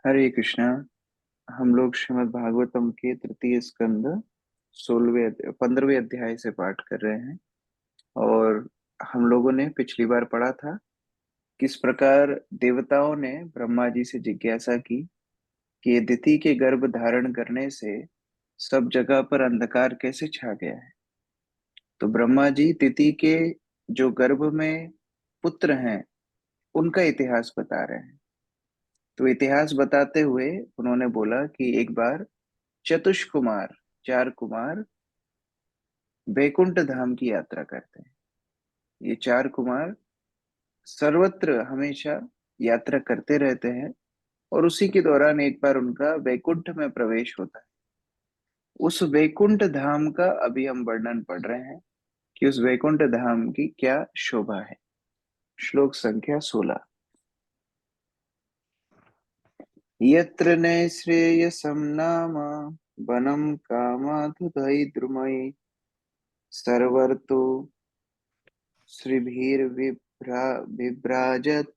हरे कृष्णा। हम लोग श्रीमद् भागवतम के तृतीय स्कंद 15वें अध्याय से पाठ कर रहे हैं। और हम लोगों ने पिछली बार पढ़ा था किस प्रकार देवताओं ने ब्रह्मा जी से जिज्ञासा की कि अदिति के गर्भ धारण करने से सब जगह पर अंधकार कैसे छा गया है। तो ब्रह्मा जी तिथि के जो गर्भ में पुत्र हैं उनका इतिहास बता रहे हैं। तो इतिहास बताते हुए उन्होंने बोला कि एक बार चतुष कुमार, चार कुमार वैकुंठ धाम की यात्रा करते हैं। ये चार कुमार सर्वत्र हमेशा यात्रा करते रहते हैं और उसी के दौरान एक बार उनका वैकुंठ में प्रवेश होता है। उस वैकुंठ धाम का अभी हम वर्णन पढ़ रहे हैं कि उस वैकुंठ धाम की क्या शोभा है। श्लोक संख्या 16। यत्र नैश्रेयसं नाम वनं कामाधुधैर्द्रुमैः सर्वर्तो बिभ्राजत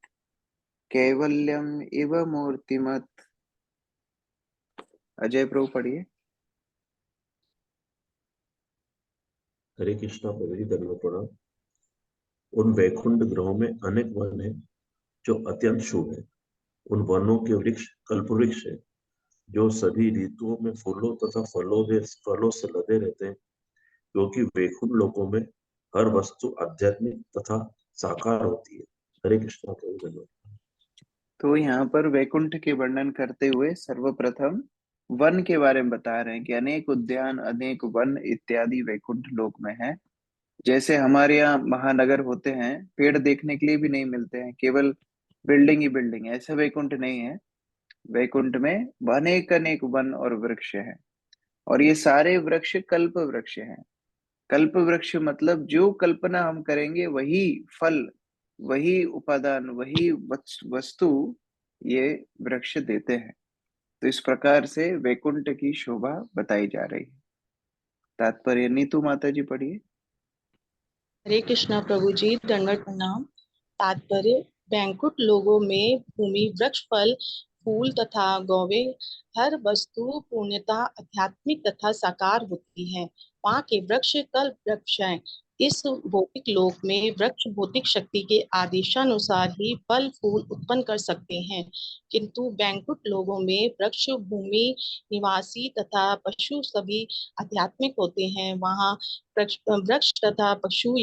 कैवल्यम इव मूर्तिमत्। अजय प्रभु पढ़िए। हरे कृष्णा प्रभु जी, दंडवत प्रणाम। उन वैकुंठ ग्रहों में अनेक वन हैं जो अत्यंत शुभ है। उन वनों के वृक्ष कल्प वृक्ष है जो सभी ऋतुओं में फूलों तथा फलों से लदे रहते हैं, क्योंकि वैकुंठ लोकों में हर वस्तु आध्यात्मिक तथा साकार होती है। हरे कृष्णा प्रभु, धन्यवाद। तो यहाँ पर वैकुंठ के वर्णन करते हुए सर्वप्रथम वन के बारे में बता रहे हैं कि अनेक उद्यान, अनेक वन इत्यादि वैकुंठ लोक में है। जैसे हमारे यहाँ महानगर होते हैं, पेड़ देखने के लिए भी नहीं मिलते हैं, केवल बिल्डिंग ही बिल्डिंग है, ऐसा वैकुंठ नहीं है। वैकुंठ में अनेक अनेक वन और वृक्ष हैं। और ये सारे वृक्ष कल्प वृक्ष हैं। कल्प वृक्ष मतलब जो कल्पना हम करेंगे वही फल, वही उपादान, वही वस्तु ये वृक्ष देते हैं। तो इस प्रकार से वैकुंठ की शोभा बताई जा रही है। तात्पर्य नीतू माता जी पढ़िए। हरे कृष्णा प्रभु जी, दंडवत प्रणाम। तात्पर्य: बैंकुट लोगों में भूमि, वृक्ष, फल, फूल तथा गौवे, हर वस्तु पूर्णतः आध्यात्मिक तथा साकार होती है। वहाँ के वृक्ष कल्प वृक्ष हैं। इस भौतिक लोक में वृक्ष भौतिक शक्ति के आदेशानुसार ही फल फूल उत्पन्न कर सकते हैं, किंतु बैंकुट लोगों में वृक्ष, भूमि, निवासी तथा पशु सभी आध्यात्मिक होते हैं। वहाँ वृक्ष तथा पशु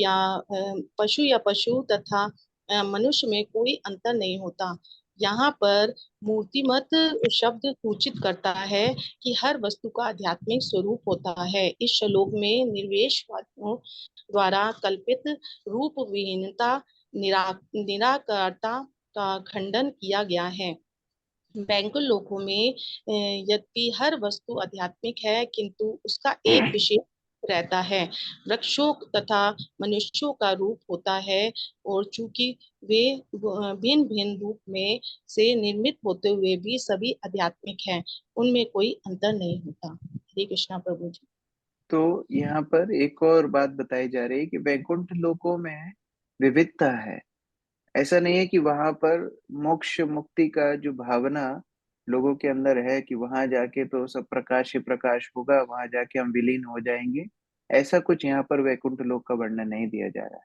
तथा मनुष्य में कोई अंतर नहीं होता। यहाँ पर मूर्तिमत शब्द सूचित करता है कि हर वस्तु का आध्यात्मिक स्वरूप होता है। इस श्लोक में निर्वेशवादियों द्वारा कल्पित रूप विहीनता, निराकारता का खंडन किया गया है। बैंकुल लोकों में यद्यपि हर वस्तु आध्यात्मिक है, किंतु उसका एक विशेष रहता है। वृक्षों तथा मनुष्यों का रूप होता है, और चूंकि वे भिन्न भिन्न रूप में से निर्मित होते हुए भी सभी आध्यात्मिक हैं, उनमें कोई अंतर नहीं होता। हरे कृष्णा प्रभु जी। तो यहाँ पर एक और बात बताई जा रही है कि वैकुंठ लोकों में विविधता है। ऐसा नहीं है कि वहां पर मोक्ष मुक्ति का जो भावना लोगों के अंदर है कि वहां जाके तो सब प्रकाश ही प्रकाश होगा, वहां जाके हम विलीन हो जाएंगे। ऐसा कुछ यहाँ पर वैकुंठ लोक का वर्णन नहीं दिया जा रहा है,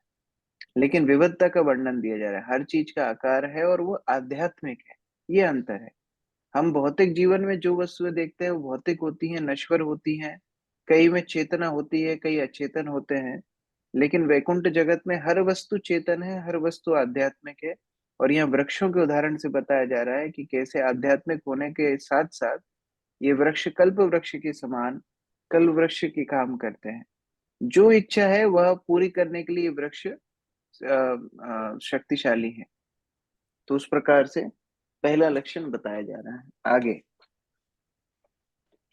लेकिन विविधता का वर्णन दिया जा रहा है। हर चीज का आकार है और वो आध्यात्मिक है। ये अंतर है। हम भौतिक जीवन में जो वस्तुएं देखते हैं वो भौतिक होती हैं, नश्वर होती हैं। कई में चेतना होती है, कई अचेतन होते हैं। लेकिन वैकुंठ जगत में हर वस्तु चेतन है, हर वस्तु आध्यात्मिक है। और यहाँ वृक्षों के उदाहरण से बताया जा रहा है कि कैसे आध्यात्मिक होने के साथ साथ ये वृक्ष कल्प वृक्ष के समान कल्प वृक्ष की काम करते हैं। जो इच्छा है वह पूरी करने के लिए वृक्ष शक्तिशाली है। तो उस प्रकार से पहला लक्षण बताया जा रहा है। आगे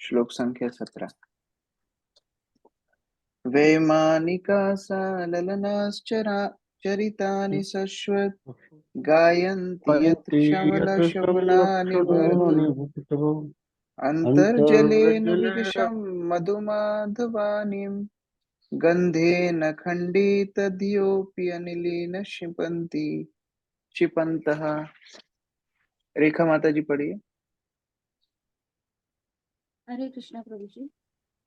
श्लोक संख्या 17। वैमानिका सा ललनाश्चरा चरितानि शश्वत् गायन्ति यत् पयन्ति यत् शमलशमनानि वहतु शमलशमनानि अन्तर्जलेन अन्तर्जलेन विदिशं मधुमाधवानिं गन्धेन खण्डितधियोऽपि अनिलेन क्षिपन्ति क्षिपन्तः। रेखा माता जी पढ़िए। हरे कृष्णा प्रभु जी।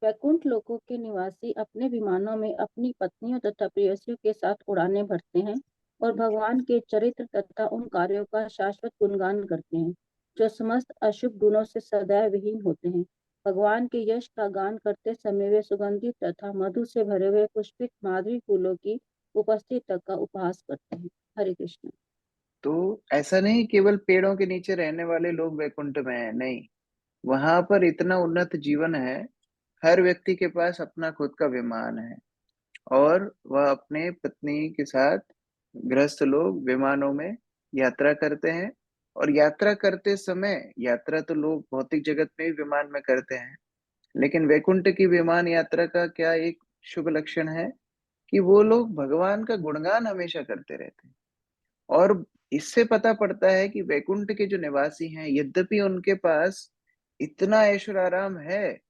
वैकुंठ लोकों के निवासी अपने विमानों में अपनी पत्नियों तथा प्रेयसियों के साथ उड़ानें भरते हैं और भगवान के चरित्र तथा उन कार्यों का शाश्वत गुणगान करते हैं जो समस्त अशुभ गुणों से सदैव विहीन होते हैं। भगवान के यश का गान करते समय वे सुगंधित तथा मधु से भरे हुए पुष्पित माधुरी फूलों की उपस्थिति तक का उपहास करते हैं। हरे कृष्ण। तो ऐसा नहीं केवल पेड़ों के नीचे रहने वाले लोग वैकुंठ में है, नहीं, वहां पर इतना उन्नत जीवन है। हर व्यक्ति के पास अपना खुद का विमान है और वह अपने पत्नी के साथ गृहस्थ लोग विमानों में यात्रा करते हैं। और यात्रा करते समय, यात्रा तो लोग भौतिक जगत में ही विमान में करते हैं, लेकिन वैकुंठ की विमान यात्रा का क्या एक शुभ लक्षण है कि वो लोग भगवान का गुणगान हमेशा करते रहते हैं। और इससे पता पड़ता है कि वैकुंठ के जो निवासी हैं, यद्यपि उनके पास इतना ऐशो आराम है,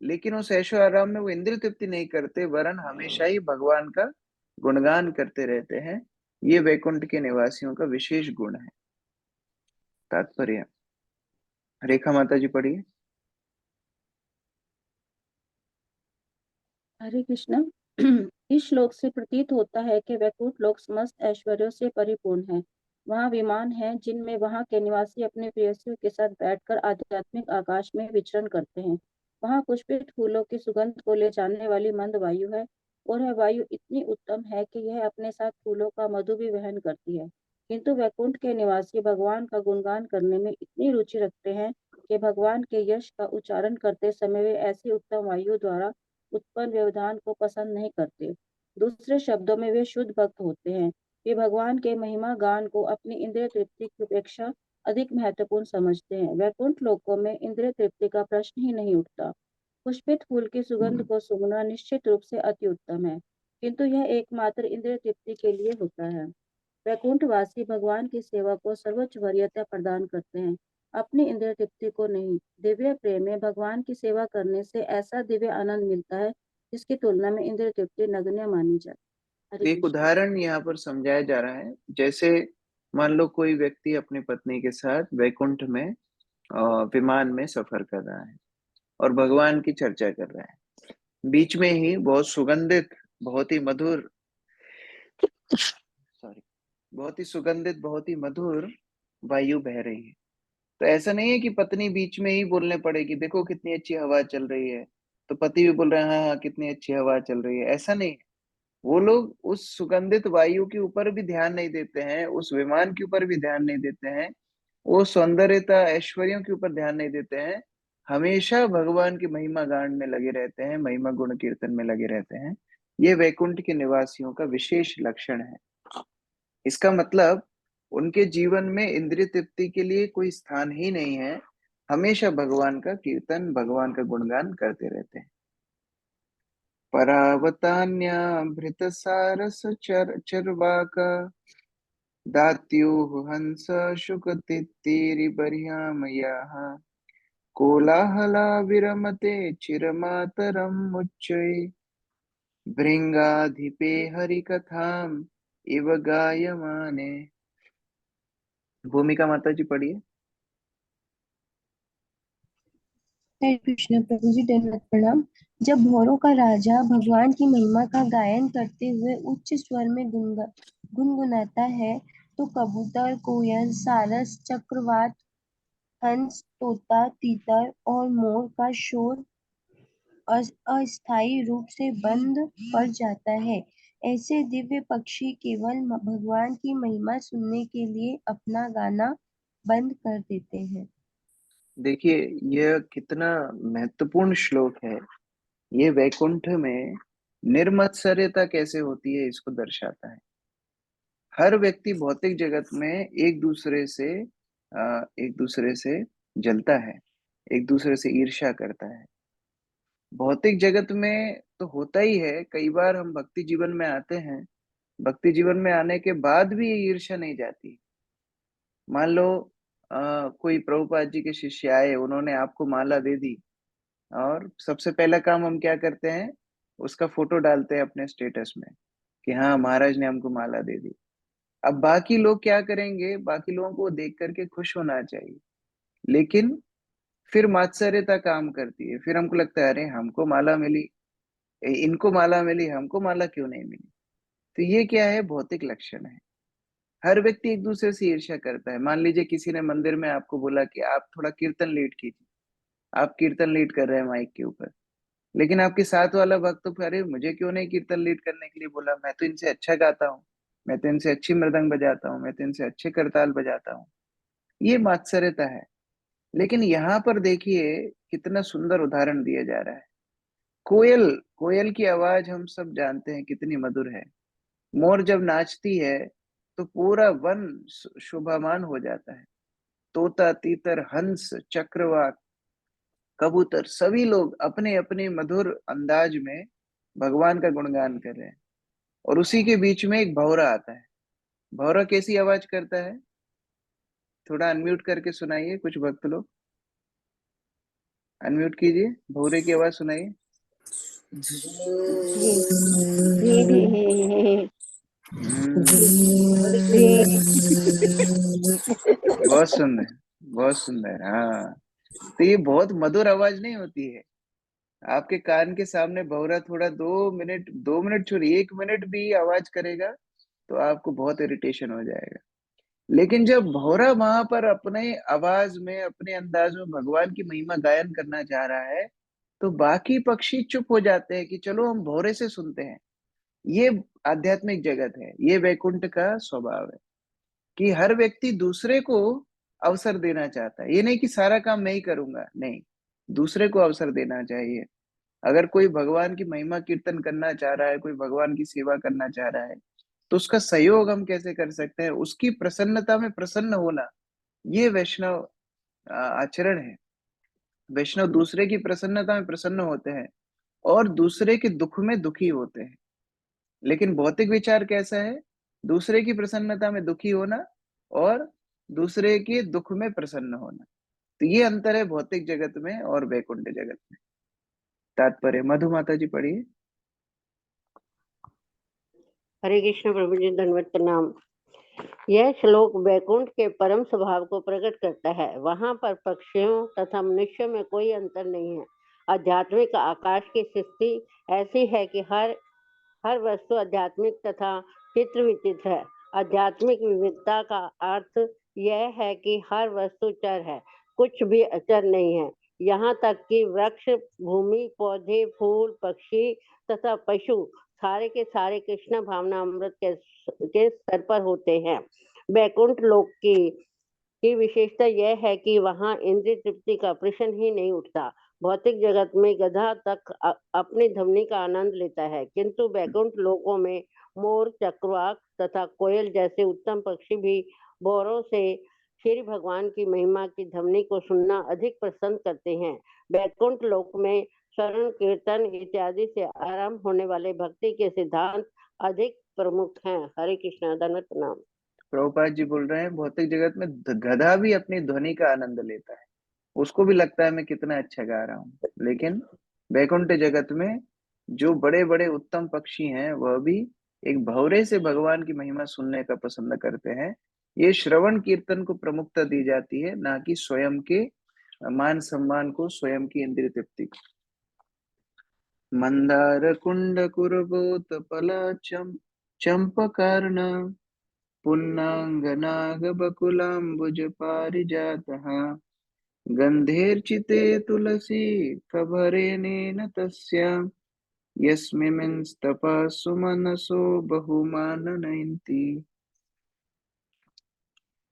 लेकिन उस ऐशो आराम में वो इंद्रिय तृप्ति नहीं करते, वरन हमेशा ही भगवान का गुणगान करते रहते हैं। ये वैकुंठ के निवासियों का विशेष गुण है। तात्पर्य, रेखा माता जी पढ़िए। हरे कृष्णा। इस श्लोक से प्रतीत होता है कि वैकुंठ लोक समस्त ऐश्वर्यों से परिपूर्ण है। वहाँ विमान हैं जिनमें वहाँ के निवासी अपने प्रेयसियों के साथ बैठकर आध्यात्मिक आकाश में विचरण करते हैं। वहाँ पुष्पित फूलों की सुगंध को ले जाने वाली मंद वायु है और यह वायु इतनी उत्तम है कि यह अपने साथ फूलों का मधु भी वहन करती है। किंतु वैकुंठ के निवासी भगवान का गुणगान करने में इतनी रुचि रखते हैं कि भगवान के यश का उच्चारण करते समय वे ऐसी उत्तम वायु द्वारा उत्पन्न व्यवधान को पसंद नहीं करते। दूसरे शब्दों में वे शुद्ध भक्त होते हैं। वे भगवान के महिमा गान को अपनी इंद्रिय तृप्ति की अपेक्षा अधिक महत्वपूर्ण समझते हैं। वैकुंठ लोकों में इंद्रिय तृप्ति का प्रश्न ही नहीं उठता। पुष्पित फूल की सुगंध को सूंघना निश्चित रूप से अति उत्तम है, किंतु यह एकमात्र इंद्रिय तृप्ति के लिए होता है। वैकुंठवासी भगवान की सेवा को सर्वोच्च वरीयता प्रदान करते हैं, अपनी इंद्रिय तृप्ति को नहीं। दिव्य प्रेम में भगवान की सेवा करने से ऐसा दिव्य आनंद मिलता है जिसकी तुलना में इंद्रिय तृप्ति नगण्य मानी जाती है। हरे तो एक कृष्ण। उदाहरण यहाँ पर समझाया जा रहा है। जैसे मान लो कोई व्यक्ति अपनी पत्नी के साथ वैकुंठ में विमान में सफर कर रहा है और भगवान की चर्चा कर रहा है। बीच में ही बहुत सुगंधित, बहुत ही मधुर, सॉरी, बहुत ही सुगंधित, बहुत ही मधुर वायु बह रही है। तो ऐसा नहीं है कि पत्नी बीच में ही बोलने पड़ेगी, देखो कितनी अच्छी हवा चल रही है, तो पति भी बोल रहे हैं हाँ हाँ कितनी अच्छी हवा चल रही है। ऐसा नहीं है। वो लोग उस सुगंधित वायु के ऊपर भी ध्यान नहीं देते हैं, उस विमान के ऊपर भी ध्यान नहीं देते हैं, वो सौंदर्यता ऐश्वर्यों के ऊपर ध्यान नहीं देते हैं। हमेशा भगवान की महिमा गान में लगे रहते हैं, महिमा गुण कीर्तन में लगे रहते हैं। ये वैकुंठ के निवासियों का विशेष लक्षण है। इसका मतलब उनके जीवन में इंद्रिय तृप्ति के लिए कोई स्थान ही नहीं है। हमेशा भगवान का कीर्तन, भगवान का गुणगान करते रहते हैं। परावतान्याभृत सारस चरवाका दात्युः हंस शुकतित्तिरिबर्ह्यामयाः कोलाहला विरमते चिरमातरम् मुच्चये भृङ्गाधिपे हरिकथाम् इव गायमाने। भूमिका माता जी पढ़िए। हरे कृष्ण प्रभु जी, दंडवत प्रणाम। जब भौरों का राजा भगवान की महिमा का गायन करते हुए उच्च स्वर में गुनगुनाता है तो कबूतर, कोयल, सारस, चक्रवात, हंस, तोता, तीतर और मोर का शोर अस्थायी रूप से बंद पड़ जाता है। ऐसे दिव्य पक्षी केवल भगवान की महिमा सुनने के लिए अपना गाना बंद कर देते हैं। देखिए यह कितना महत्वपूर्ण श्लोक है। ये वैकुंठ में निर्मत्सर्यता कैसे होती है इसको दर्शाता है। हर व्यक्ति भौतिक जगत में एक दूसरे से जलता है, एक दूसरे से ईर्ष्या करता है। भौतिक जगत में तो होता ही है। कई बार हम भक्ति जीवन में आते हैं, भक्ति जीवन में आने के बाद भी ये ईर्ष्या नहीं जाती। मान लो कोई प्रभुपाद जी के शिष्य आए, उन्होंने आपको माला दे दी, और सबसे पहला काम हम क्या करते हैं, उसका फोटो डालते हैं अपने स्टेटस में कि हाँ महाराज ने हमको माला दे दी। अब बाकी लोग क्या करेंगे, बाकी लोगों को देख करके खुश होना चाहिए, लेकिन फिर मात्सर्यता काम करती है, फिर हमको लगता है अरे हमको माला मिली, इनको माला मिली, हमको माला क्यों नहीं मिली। तो ये क्या है, भौतिक लक्षण है। हर व्यक्ति एक दूसरे से ईर्ष्या करता है। मान लीजिए किसी ने मंदिर में आपको बोला कि आप थोड़ा कीर्तन लीड कीजिए, आप कीर्तन लीड कर रहे हैं माइक के ऊपर, लेकिन आपके साथ वाला भक्त तो अरे मुझे क्यों नहीं कीर्तन लीड करने के लिए बोला, मैं तो इनसे अच्छा गाता हूँ, मैं तो इनसे अच्छी मृदंग बजाता हूँ, मैं तो इनसे अच्छे करताल बजाता हूँ। ये मात्सर्यता है। लेकिन यहाँ पर देखिए कितना सुंदर उदाहरण दिया जा रहा है। कोयल, कोयल की आवाज हम सब जानते हैं कितनी मधुर है। मोर जब नाचती है तो पूरा वन शोभामान हो जाता है। तोता, तीतर, हंस, चक्रवाक, कबूतर, सभी लोग अपने अपने मधुर अंदाज में भगवान का गुणगान कर रहे हैं। और उसी के बीच में एक भौरा आता है। भौरा कैसी आवाज करता है, थोड़ा अनम्यूट करके सुनाइए कुछ भक्त लोग, अनम्यूट कीजिए, भौरे की आवाज सुनाइए। बहुत सुंदर, बहुत सुंदर। हाँ, तो ये बहुत मधुर आवाज नहीं होती है। आपके कान के सामने भौरा थोड़ा 2 मिनट, 2 मिनट छोड़िए 1 मिनट भी आवाज करेगा तो आपको बहुत इरिटेशन हो जाएगा। लेकिन जब भौरा वहां पर अपने आवाज में, अपने अंदाज में भगवान की महिमा गायन करना चाह रहा है, तो बाकी पक्षी चुप हो जाते हैं कि चलो हम भौरे से सुनते हैं। ये आध्यात्मिक जगत है, ये वैकुंठ का स्वभाव है कि हर व्यक्ति दूसरे को अवसर देना चाहता है। ये नहीं कि सारा काम मैं ही करूंगा, नहीं, दूसरे को अवसर देना चाहिए। अगर कोई भगवान की महिमा कीर्तन करना चाह रहा है, कोई भगवान की सेवा करना चाह रहा है, तो उसका सहयोग हम कैसे कर सकते हैं, उसकी प्रसन्नता में प्रसन्न होना, ये वैष्णव आचरण है। वैष्णव दूसरे की प्रसन्नता में प्रसन्न होते हैं और दूसरे के दुख में दुखी होते हैं। लेकिन भौतिक विचार कैसा है, दूसरे की प्रसन्नता में दुखी होना और दूसरे के दुख में प्रसन्न होना। तो ये अंतर है भौतिक जगत में और वैकुंठ जगत में। तात्पर्य मधु माता जी पढ़िए। हरे कृष्ण प्रभु जी, धन्यवाद प्रणाम। यह श्लोक वैकुंठ के परम स्वभाव को प्रकट करता है। वहां पर पक्षियों तथा मनुष्यों में कोई अंतर नहीं है। आध्यात्मिक आकाश की सृष्टि ऐसी है कि हर वस्तु आध्यात्मिक तथा चित्र विचित्र है। आध्यात्मिक विविधता का अर्थ यह है कि हर वस्तु चर है, कुछ भी अचर नहीं है। यहाँ तक कि वृक्ष, भूमि, पौधे, फूल, पक्षी तथा पशु सारे के सारे कृष्ण भावना अमृत के स्तर पर होते हैं। वैकुंठ लोक की विशेषता यह है कि वहाँ इंद्रिय तृप्ति का प्रश्न ही नहीं उठता। भौतिक जगत में गधा तक अपनी ध्वनि का आनंद लेता है, किंतु वैकुंठ लोकों में मोर, चक्रवाक तथा कोयल जैसे उत्तम पक्षी भी भौरों से श्री भगवान की महिमा की ध्वनि को सुनना अधिक पसंद करते हैं। वैकुंठ लोक में शरण, कीर्तन इत्यादि से आरंभ होने वाले भक्ति के सिद्धांत अधिक प्रमुख हैं। हरे कृष्णा, धन्यवाद प्रणाम। प्रभुपाद जी बोल रहे हैं भौतिक जगत में गधा भी अपनी ध्वनि का आनंद लेता है, उसको भी लगता है मैं कितना अच्छा गा रहा हूँ। लेकिन वैकुंठ जगत में जो बड़े बड़े उत्तम पक्षी हैं वह भी एक भौरे से भगवान की महिमा सुनने का पसंद करते हैं। ये श्रवण कीर्तन को प्रमुखता दी जाती है, ना कि स्वयं के मान सम्मान को, स्वयं की इंद्रिय तृप्ति को। मंदार कुंड कुरबोत पलाचम चंपकार्ण पुन्नांगनागबकुलाम्बुज पारिजातः गन्धेर्चिते तुलसी कभरेणेन तस्य यस्मिंस्तपः सुमनसो बहुमाननयन्ति।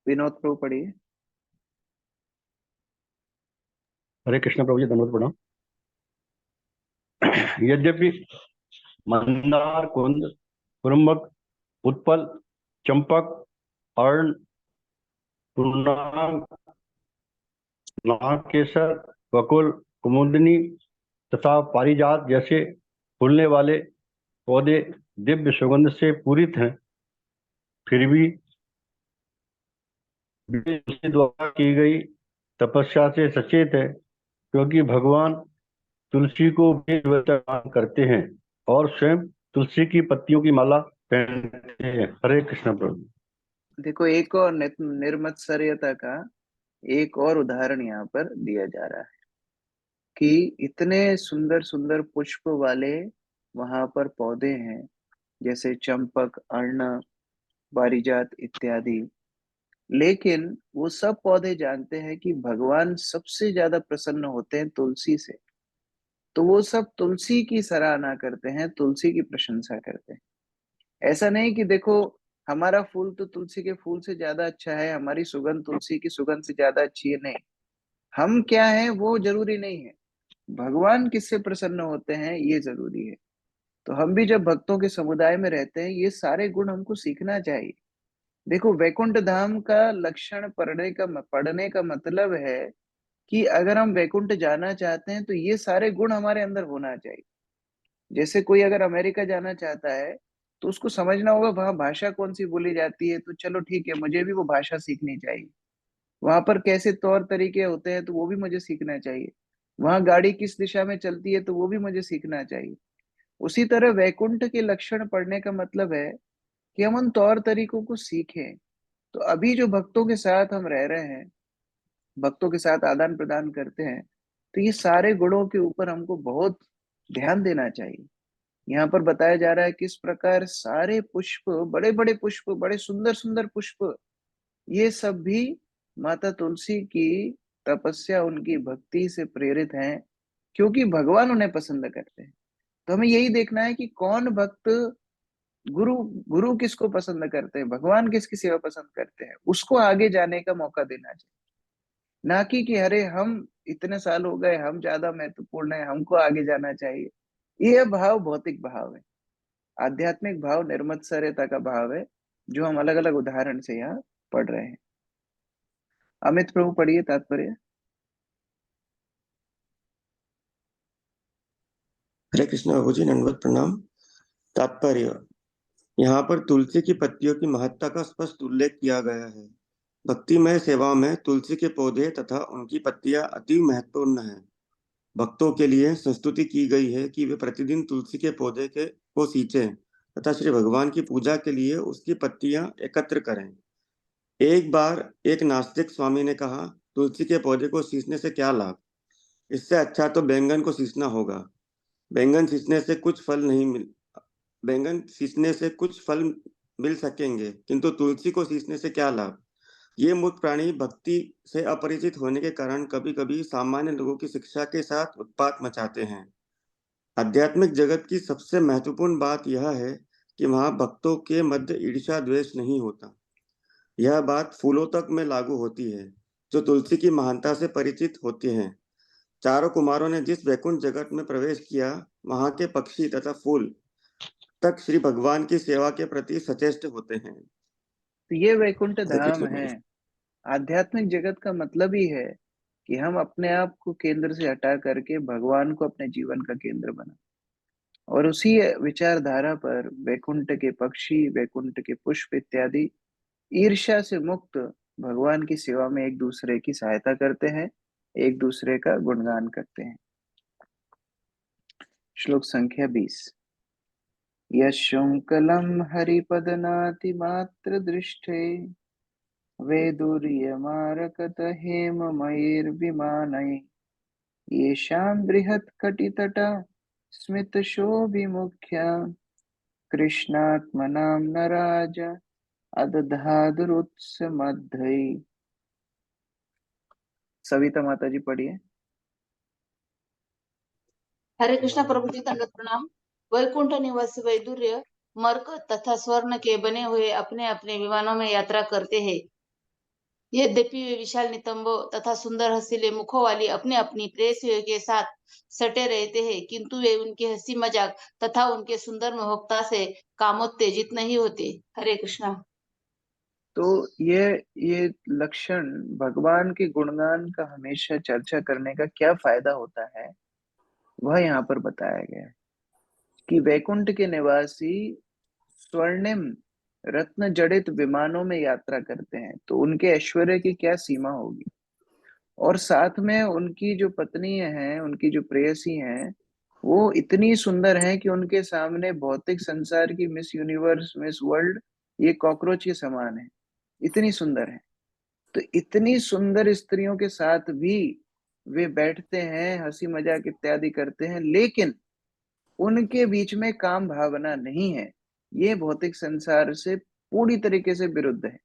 विनोद प्रभु पढ़िए। हरे कृष्ण प्रभु जी, धन्यवाद प्रणाम। यद्यपि मंदार, कुंद, कुरुम्बक, उत्पल, चंपक, अर्ण, पूर्णांग, नागकेसर, बकुल, कुमुदिनी तथा पारिजात जैसे फूलने वाले पौधे दिव्य सुगंध से पूरित हैं, फिर भी वे उसके द्वारा की गई तपस्या से सचेत है, क्योंकि भगवान तुलसी को भी दान करते हैं और स्वयं तुलसी की पत्तियों की माला पहनते हैं। हरे कृष्ण प्रभु। देखो एक और निर्मत्सर्यता का एक और उदाहरण यहाँ पर दिया जा रहा है कि इतने सुंदर सुंदर पुष्प वाले वहां पर पौधे हैं, जैसे चंपक, अर्ण, पारिजात इत्यादि। लेकिन वो सब पौधे जानते हैं कि भगवान सबसे ज्यादा प्रसन्न होते हैं तुलसी से। तो वो सब तुलसी की सराहना करते हैं, तुलसी की प्रशंसा करते हैं। ऐसा नहीं कि देखो हमारा फूल तो तुलसी के फूल से ज्यादा अच्छा है, हमारी सुगंध तुलसी की सुगंध से ज्यादा अच्छी है, नहीं। हम क्या है वो जरूरी नहीं है, भगवान किससे प्रसन्न होते हैं ये जरूरी है। तो हम भी जब भक्तों के समुदाय में रहते हैं, ये सारे गुण हमको सीखना चाहिए। देखो वैकुंठ धाम का लक्षण पढ़ने का मतलब है कि अगर हम वैकुंठ जाना चाहते हैं तो ये सारे गुण हमारे अंदर होना चाहिए। जैसे कोई अगर अमेरिका जाना चाहता है तो उसको समझना होगा वहां भाषा कौन सी बोली जाती है, तो चलो ठीक है, मुझे भी वो भाषा सीखनी चाहिए। वहां पर कैसे तौर तरीके होते हैं तो वो भी मुझे सीखना चाहिए। वहां गाड़ी किस दिशा में चलती है तो वो भी मुझे सीखना चाहिए। उसी तरह वैकुंठ के लक्षण पढ़ने का मतलब है कि हम उन तौर तरीकों को सीखें। तो अभी जो भक्तों के साथ हम रह रहे हैं, भक्तों के साथ आदान प्रदान करते हैं, तो ये सारे गुणों के ऊपर हमको बहुत ध्यान देना चाहिए। यहाँ पर बताया जा रहा है किस प्रकार सारे पुष्प, बड़े बड़े पुष्प, बड़े सुंदर सुंदर पुष्प, ये सब भी माता तुलसी की तपस्या, उनकी भक्ति से प्रेरित हैं, क्योंकि भगवान उन्हें पसंद करते हैं। तो हमें यही देखना है कि कौन भक्त गुरु गुरु किसको पसंद करते हैं, भगवान किसकी सेवा पसंद करते हैं, उसको आगे जाने का मौका देना चाहिए। ना कि अरे हम इतने साल हो गए, हम ज्यादा महत्वपूर्ण है, हमको आगे जाना चाहिए। ये भाव भौतिक भाव है। आध्यात्मिक भाव निर्मत्सर्यता का भाव है, जो हम अलग अलग उदाहरण से यहाँ पढ़ रहे हैं। अमित प्रभु पढ़िए तात्पर्य। हरे कृष्ण बाबू जी, दंडवत प्रणाम। तात्पर्य: यहाँ पर तुलसी की पत्तियों की महत्ता का स्पष्ट उल्लेख किया गया है। भक्तिमय सेवा में तुलसी के पौधे तथा उनकी पत्तियां अति महत्वपूर्ण हैं। भक्तों के लिए संस्तुति की गई है कि वे प्रतिदिन तुलसी के पौधे को सींचें तथा श्री भगवान की पूजा के लिए उसकी पत्तियां एकत्र करें। एक बार एक नास्तिक स्वामी ने कहा, तुलसी के पौधे को सींचने से क्या लाभ? इससे अच्छा तो बैंगन को सींचना होगा। बैंगन सींचने से कुछ फल मिल सकेंगे, किंतु तुलसी को सींचने से क्या लाभ? ये मूर्ख प्राणी भक्ति से अपरिचित होने के कारण कभी कभी सामान्य लोगों की शिक्षा के साथ उत्पात मचाते हैं। आध्यात्मिक जगत की सबसे महत्वपूर्ण बात यह है कि वहां भक्तों के मध्य ईर्ष्या द्वेष नहीं होता। यह बात फूलों तक में लागू होती है, जो तुलसी की महानता से परिचित होते हैं। चारों कुमारों ने जिस वैकुंठ जगत में प्रवेश किया, वहां के पक्षी तथा फूल तक श्री भगवान की सेवा के प्रति सचेष्ट होते हैं। तो ये वैकुंठ हरे धाम कृष्ण। है। आध्यात्मिक जगत का मतलब ही है कि हम अपने आप को केंद्र से हटा करके भगवान को अपने जीवन का केंद्र बना, और उसी विचारधारा पर वैकुंठ के पक्षी, वैकुंठ के पुष्प इत्यादि ईर्ष्या से मुक्त भगवान की सेवा में एक दूसरे की सहायता करते हैं, एक दूसरे का गुणगान करते हैं। श्लोक संख्या 20। यशुंकलम हरिपदनाति मात्र दृष्टे वैदुर्यमारकत हेममयैर्विमानैः येषां बृहत्कटितटा स्मितशोभिमुख्या कृष्णात्मनां न राज अदधादुरुत्समध्यै। सविता माता जी पढ़िए। हरे कृष्ण प्रभु जी, दंडवत प्रणाम। वैकुंठ निवासी वैदुर्य मर्क तथा स्वर्ण के बने हुए अपने अपने विमानों में यात्रा करते हैं। यद्यपि वे विशाल नितंबों तथा सुंदर हसीले मुखों वाली अपने अपनी प्रेयसियों के साथ सटे रहते हैं, किंतु वे उनके हंसी मजाक तथा उनके सुंदर मोहकता से कामोत्तेजित नहीं होते। हरे कृष्णा। तो ये लक्षण भगवान के गुणगान का हमेशा चर्चा करने का क्या फायदा होता है, वह यहाँ पर बताया गया है कि वैकुंठ के निवासी स्वर्णिम रत्न जड़ित विमानों में यात्रा करते हैं, तो उनके ऐश्वर्य की क्या सीमा होगी। और साथ में उनकी जो पत्नी हैं, उनकी जो प्रेयसी हैं, वो इतनी सुंदर हैं कि उनके सामने भौतिक संसार की मिस यूनिवर्स, मिस वर्ल्ड, ये कॉकरोच के समान है, इतनी सुंदर है। तो इतनी सुंदर स्त्रियों के साथ भी वे बैठते हैं, हंसी मजाक इत्यादि करते हैं, लेकिन उनके बीच में काम भावना नहीं है। ये भौतिक संसार से पूरी तरीके से विरुद्ध है।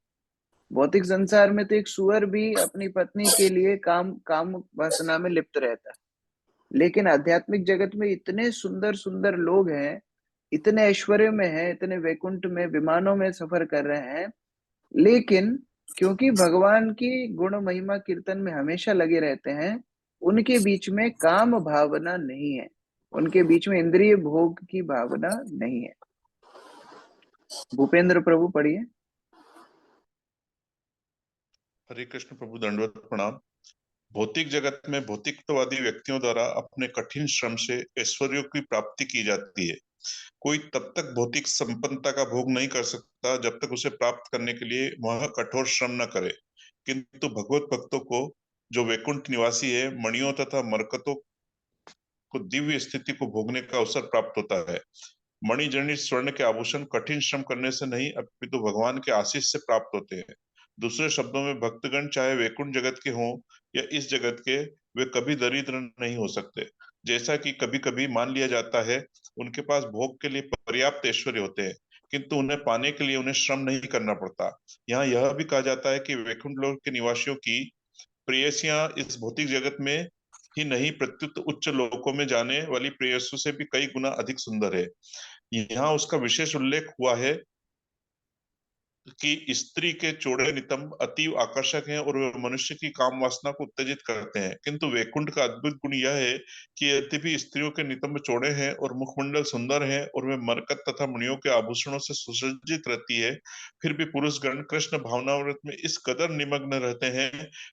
भौतिक संसार में तो एक सुअर भी अपनी पत्नी के लिए काम काम वासना में लिप्त रहता है, लेकिन आध्यात्मिक जगत में इतने सुंदर सुंदर लोग हैं, इतने ऐश्वर्य में हैं, इतने वैकुंठ में विमानों में सफर कर रहे हैं, लेकिन क्योंकि भगवान की गुण महिमा कीर्तन में हमेशा लगे रहते हैं, उनके बीच में काम भावना नहीं है, उनके बीच में इंद्रिय भोग की भावना नहीं है। भूपेंद्र प्रभु पढ़िए। हरे कृष्ण प्रभु, दंडवत प्रणाम। भौतिक जगत में भौतिकतावादी व्यक्तियों द्वारा अपने कठिन श्रम से ऐश्वर्यों की प्राप्ति की जाती है। कोई तब तक भौतिक संपन्नता का भोग नहीं कर सकता जब तक उसे प्राप्त करने के लिए वह कठोर श्रम न करे। किंतु भगवत भक्तों को, जो वैकुंठ निवासी है, मणियों तथा मरकतों को दिव्य स्थिति को भोगने का अवसर प्राप्त होता है। मणिजनित स्वर्ण के आभूषण कठिन श्रम करने से नहीं, अपितु भगवान के आशीष से प्राप्त होते हैं। दूसरे शब्दों में, भक्तगण चाहे वैकुंठ जगत के हों या इस जगत के, वे कभी दरिद्र नहीं हो सकते। जैसा कि कभी कभी मान लिया जाता है उनके पास भोग के लिए पर्याप्त ऐश्वर्य होते हैं, किंतु उन्हें पाने के लिए उन्हें श्रम नहीं करना पड़ता। यहाँ यह भी कहा जाता है कि वैकुंठ लोक के निवासियों की प्रेयसियां इस भौतिक जगत में ही नहीं, प्रत्युत उच्च लोकों में जाने वाली प्रेयसों से भी कई गुना अधिक सुंदर है। यहाँ उसका विशेष उल्लेख हुआ है कि स्त्री के चौड़े नितंब अतीव आकर्षक हैं और वे मनुष्य की काम वासना को उत्तेजित करते हैं, किंतु वैकुंठ का अद्भुत गुण यह है कि यद्यपि स्त्रियों के नितंब चौड़े हैं और मुखमंडल सुंदर है और वे मरकत तथा मणियों के आभूषणों से सुसज्जित रहती है, फिर भी पुरुषगण कृष्ण भावनामृत में इस कदर निमग्न रहते हैं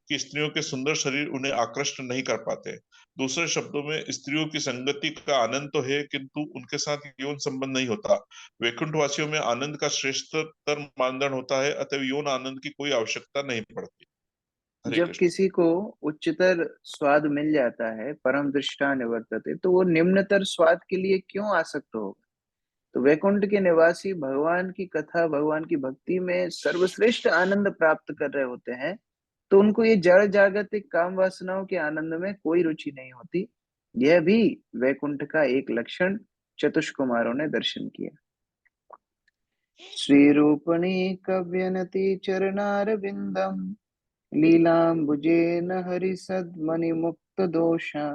कि स्त्रियों के सुंदर शरीर उन्हें आकृष्ट नहीं कर पाते। दूसरे शब्दों में, स्त्रियों की संगति का आनंद तो है, किंतु उनके साथ यौन संबंध नहीं होता। वैकुंठ वासियों में आनंद का श्रेष्ठतर मानदंड होता है, अतः यौन आनंद की कोई आवश्यकता नहीं पड़ती। हरे जब कृष्ण। किसी को उच्चतर स्वाद मिल जाता है, परम दृष्टा निवर्तते, तो वो निम्नतर स्वाद के लिए क्यों आसक्त होगा? तो वैकुंठ के निवासी भगवान की कथा, भगवान की भक्ति में सर्वश्रेष्ठ आनंद प्राप्त कर रहे होते हैं, तो उनको ये जड़ जागतिक काम वासनाओं के आनंद में कोई रुचि नहीं होती। यह भी वैकुंठ का एक लक्षण चतुष्कुमारों ने दर्शन किया। श्रीरूपणी कव्यनति चरणारविंदम लीलाम्बुजेन हरिसद्मनिमुक्त दोषा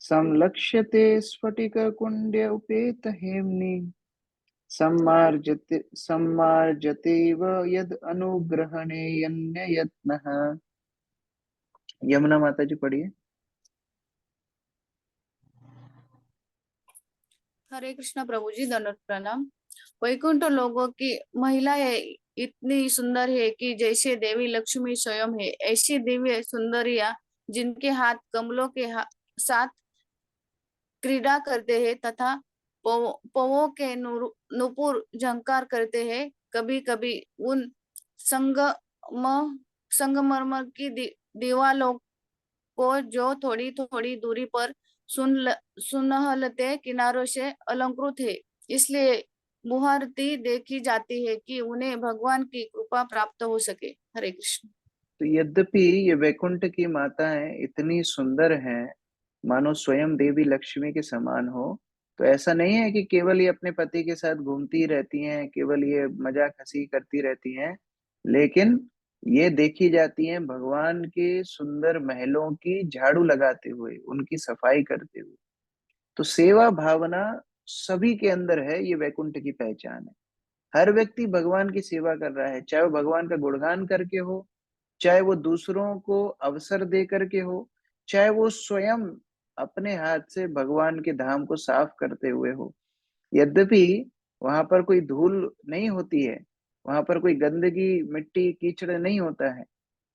संलक्ष्यते स्फटिककुण्ड्य उपेत हेम्नि सम्मार्जतेव यद अनुग्रहणे यन्ययत्नः। यमुना माता जी पढ़िए। हरे कृष्ण प्रभु जी, दंडवत प्रणाम। वैकुंठ लोगों की महिलाएं इतनी सुंदर है कि जैसे देवी लक्ष्मी स्वयं है, ऐसी दिव्य सुंदरियां जिनके हाथ कमलों के साथ क्रीड़ा करते हैं तथा पवों के नुपुर झंकार करते हैं। कभी कभी उन संगमरमर की दीवालों को, जो थोड़ी थोड़ी दूरी पर सुनहलते किनारों से अलंकृत है, इसलिए मुहूर्ती देखी जाती है कि उन्हें भगवान की कृपा प्राप्त हो सके। हरे कृष्ण। तो यद्यपि ये वैकुंठ की माताएं इतनी सुंदर हैं, मानो स्वयं देवी लक्ष्मी के समान हो, तो ऐसा नहीं है कि केवल ये अपने पति के साथ घूमती रहती हैं, केवल ये मजाक हंसी करती रहती हैं, लेकिन ये देखी जाती हैं भगवान के सुंदर महलों की झाड़ू लगाते हुए, उनकी सफाई करते हुए। तो सेवा भावना सभी के अंदर है, ये वैकुंठ की पहचान है। हर व्यक्ति भगवान की सेवा कर रहा है, चाहे वो भगवान का गुणगान करके हो, चाहे वो दूसरों को अवसर दे करके हो, चाहे वो स्वयं अपने हाथ से भगवान के धाम को साफ करते हुए हो। यद्यपि वहां पर कोई धूल नहीं होती है, वहां पर कोई गंदगी, मिट्टी, कीचड़ नहीं होता है,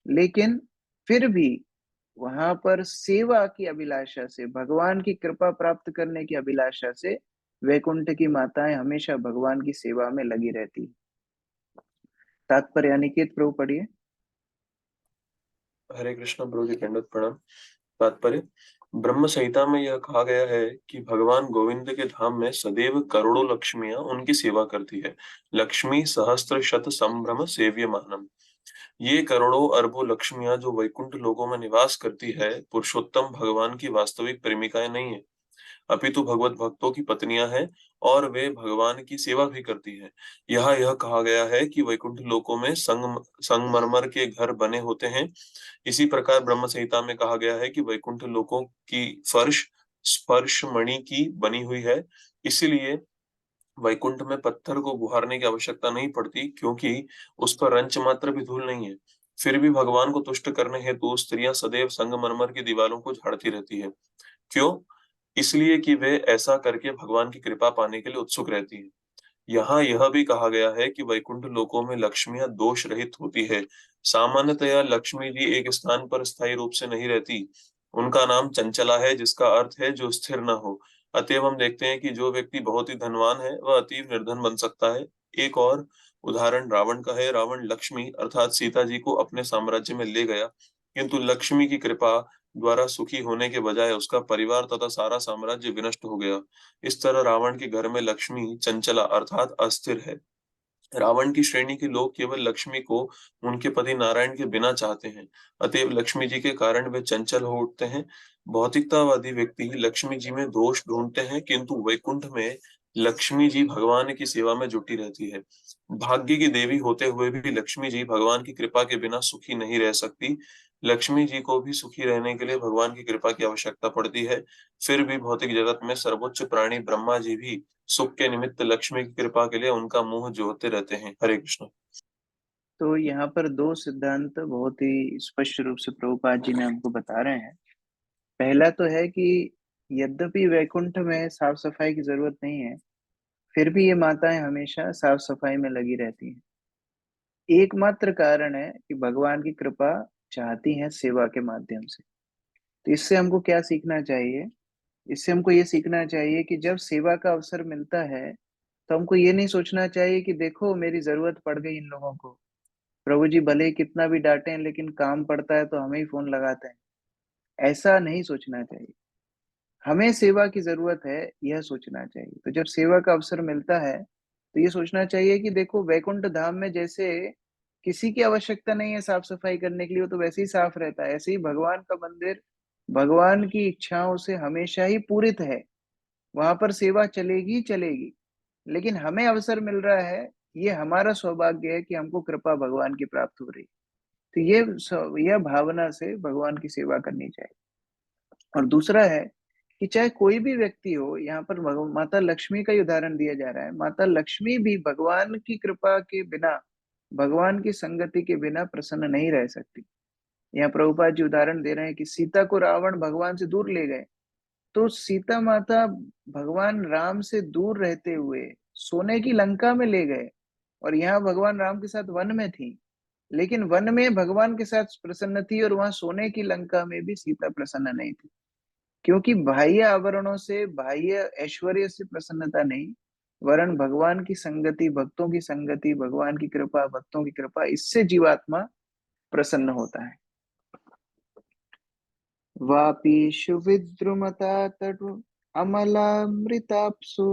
लेकिन फिर भी वहां पर सेवा की अभिलाषा से, भगवान की कृपा प्राप्त करने की अभिलाषा से वैकुंठ की माताएं हमेशा भगवान की सेवा में लगी रहती है। तात्पर्य अनिकेत प्रभु पढ़िए। हरे कृष्ण प्रभु जी, दंडवत प्रणाम। तात्पर्य, ब्रह्म संहिता में यह कहा गया है कि भगवान गोविंद के धाम में सदैव करोड़ों लक्ष्मियां उनकी सेवा करती है। लक्ष्मी सहस्त्र शत संभ्रम सेव्य मानम। ये करोड़ों अरबों लक्ष्मियां जो वैकुंठ लोकों में निवास करती है, पुरुषोत्तम भगवान की वास्तविक प्रेमिकाएं नहीं है, अपितु भगवत भक्तों की पत्नियां हैं और वे भगवान की सेवा भी करती हैं। यहाँ यह कहा गया है कि वैकुंठ लोकों में संगमरमर के घर बने होते हैं। इसी प्रकार ब्रह्म संहिता में कहा गया है कि वैकुंठ लोकों की फर्श स्पर्श मणि की बनी हुई है। इसलिए वैकुंठ में पत्थर को गुहारने की आवश्यकता नहीं पड़ती, क्योंकि उस पर रंच मात्र भी धूल नहीं है। फिर भी भगवान को तुष्ट करने हेतु स्त्रियां सदैव संगमरमर की दीवारों को झाड़ती रहती है। क्यों? इसलिए कि वे ऐसा करके भगवान की कृपा पाने के लिए उत्सुक रहती है। यहाँ यह भी कहा गया है कि वैकुंठ लोकों में लक्ष्मियां दोष रहित होती है। सामान्यतया लक्ष्मी जी एक स्थान पर स्थायी रूप से नहीं रहती। उनका नाम चंचला है, जिसका अर्थ है जो स्थिर न हो। अतएव हम देखते हैं कि जो व्यक्ति बहुत ही धनवान है वह अतीव निर्धन बन सकता है। एक और उदाहरण रावण का है। रावण लक्ष्मी अर्थात सीता जी को अपने साम्राज्य में ले गया, किंतु लक्ष्मी की कृपा द्वारा सुखी होने के बजाय उसका परिवार तथा सारा साम्राज्य विनष्ट हो गया। इस तरह रावण के घर में लक्ष्मी चंचला अर्थात अस्थिर है। रावण की श्रेणी के लोग केवल लक्ष्मी को उनके पति नारायण के बिना चाहते हैं। अतएव लक्ष्मी जी के कारण वे चंचल हो उठते हैं। भौतिकतावादी व्यक्ति लक्ष्मी जी में दोष ढूंढते हैं, किंतु वैकुंठ में लक्ष्मी जी भगवान की सेवा में जुटी रहती है। भाग्य की देवी होते हुए भी लक्ष्मी जी भगवान की कृपा के बिना सुखी नहीं रह सकती। लक्ष्मी जी को भी सुखी रहने के लिए भगवान की कृपा की आवश्यकता पड़ती है। फिर भी भौतिक जगत में सर्वोच्च प्राणी ब्रह्मा जी भी सुख के निमित्त लक्ष्मी की कृपा के लिए उनका मुंह जोहते रहते हैं। हरे कृष्ण। तो यहाँ पर दो सिद्धांत बहुत ही स्पष्ट रूप से प्रभुपाद जी ने हमको बता रहे हैं। पहला तो है कि यद्यपि वैकुंठ में साफ सफाई की जरूरत नहीं है, फिर भी ये माताएं हमेशा साफ सफाई में लगी रहती हैं। एकमात्र कारण है कि भगवान की कृपा चाहती हैं सेवा के माध्यम से। तो इससे हमको क्या सीखना चाहिए? इससे हमको ये सीखना चाहिए कि जब सेवा का अवसर मिलता है तो हमको ये नहीं सोचना चाहिए कि देखो मेरी जरूरत पड़ गई इन लोगों को, प्रभु जी भले ही कितना भी डांटे लेकिन काम पड़ता है तो हमें ही फोन लगाते हैं। ऐसा नहीं सोचना चाहिए। हमें सेवा की जरूरत है, यह सोचना चाहिए। तो जब सेवा का अवसर मिलता है तो ये सोचना चाहिए कि देखो वैकुंठ धाम में जैसे किसी की आवश्यकता नहीं है साफ सफाई करने के लिए, वो तो वैसे ही साफ रहता है, ऐसे ही भगवान का मंदिर भगवान की इच्छाओं से हमेशा ही पूरित है। वहां पर सेवा चलेगी चलेगी। लेकिन हमें अवसर मिल रहा है, ये हमारा सौभाग्य है कि हमको कृपा भगवान की प्राप्त हो रही। तो यह भावना से भगवान की सेवा करनी चाहिए। और दूसरा है कि चाहे कोई भी व्यक्ति हो, यहाँ पर माता लक्ष्मी का ही उदाहरण दिया जा रहा है। माता लक्ष्मी भी भगवान की कृपा के बिना, भगवान की संगति के बिना प्रसन्न नहीं रह सकती। यहाँ प्रभुपाद जी उदाहरण दे रहे हैं कि सीता को रावण भगवान से दूर ले गए, तो सीता माता भगवान राम से दूर रहते हुए सोने की लंका में ले गए, और यहाँ भगवान राम के साथ वन में थी। लेकिन वन में भगवान के साथ प्रसन्न थी और वहां सोने की लंका में भी सीता प्रसन्न नहीं थी, क्योंकि बाह्य आवरणों से, बाह्य ऐश्वर्य से प्रसन्नता नहीं, वरन भगवान की संगति, भक्तों की संगति, भगवान की कृपा, भक्तों की कृपा, इससे जीवात्मा प्रसन्न होता है। वापीषु विद्रुमता तटु अमलामृताप्सु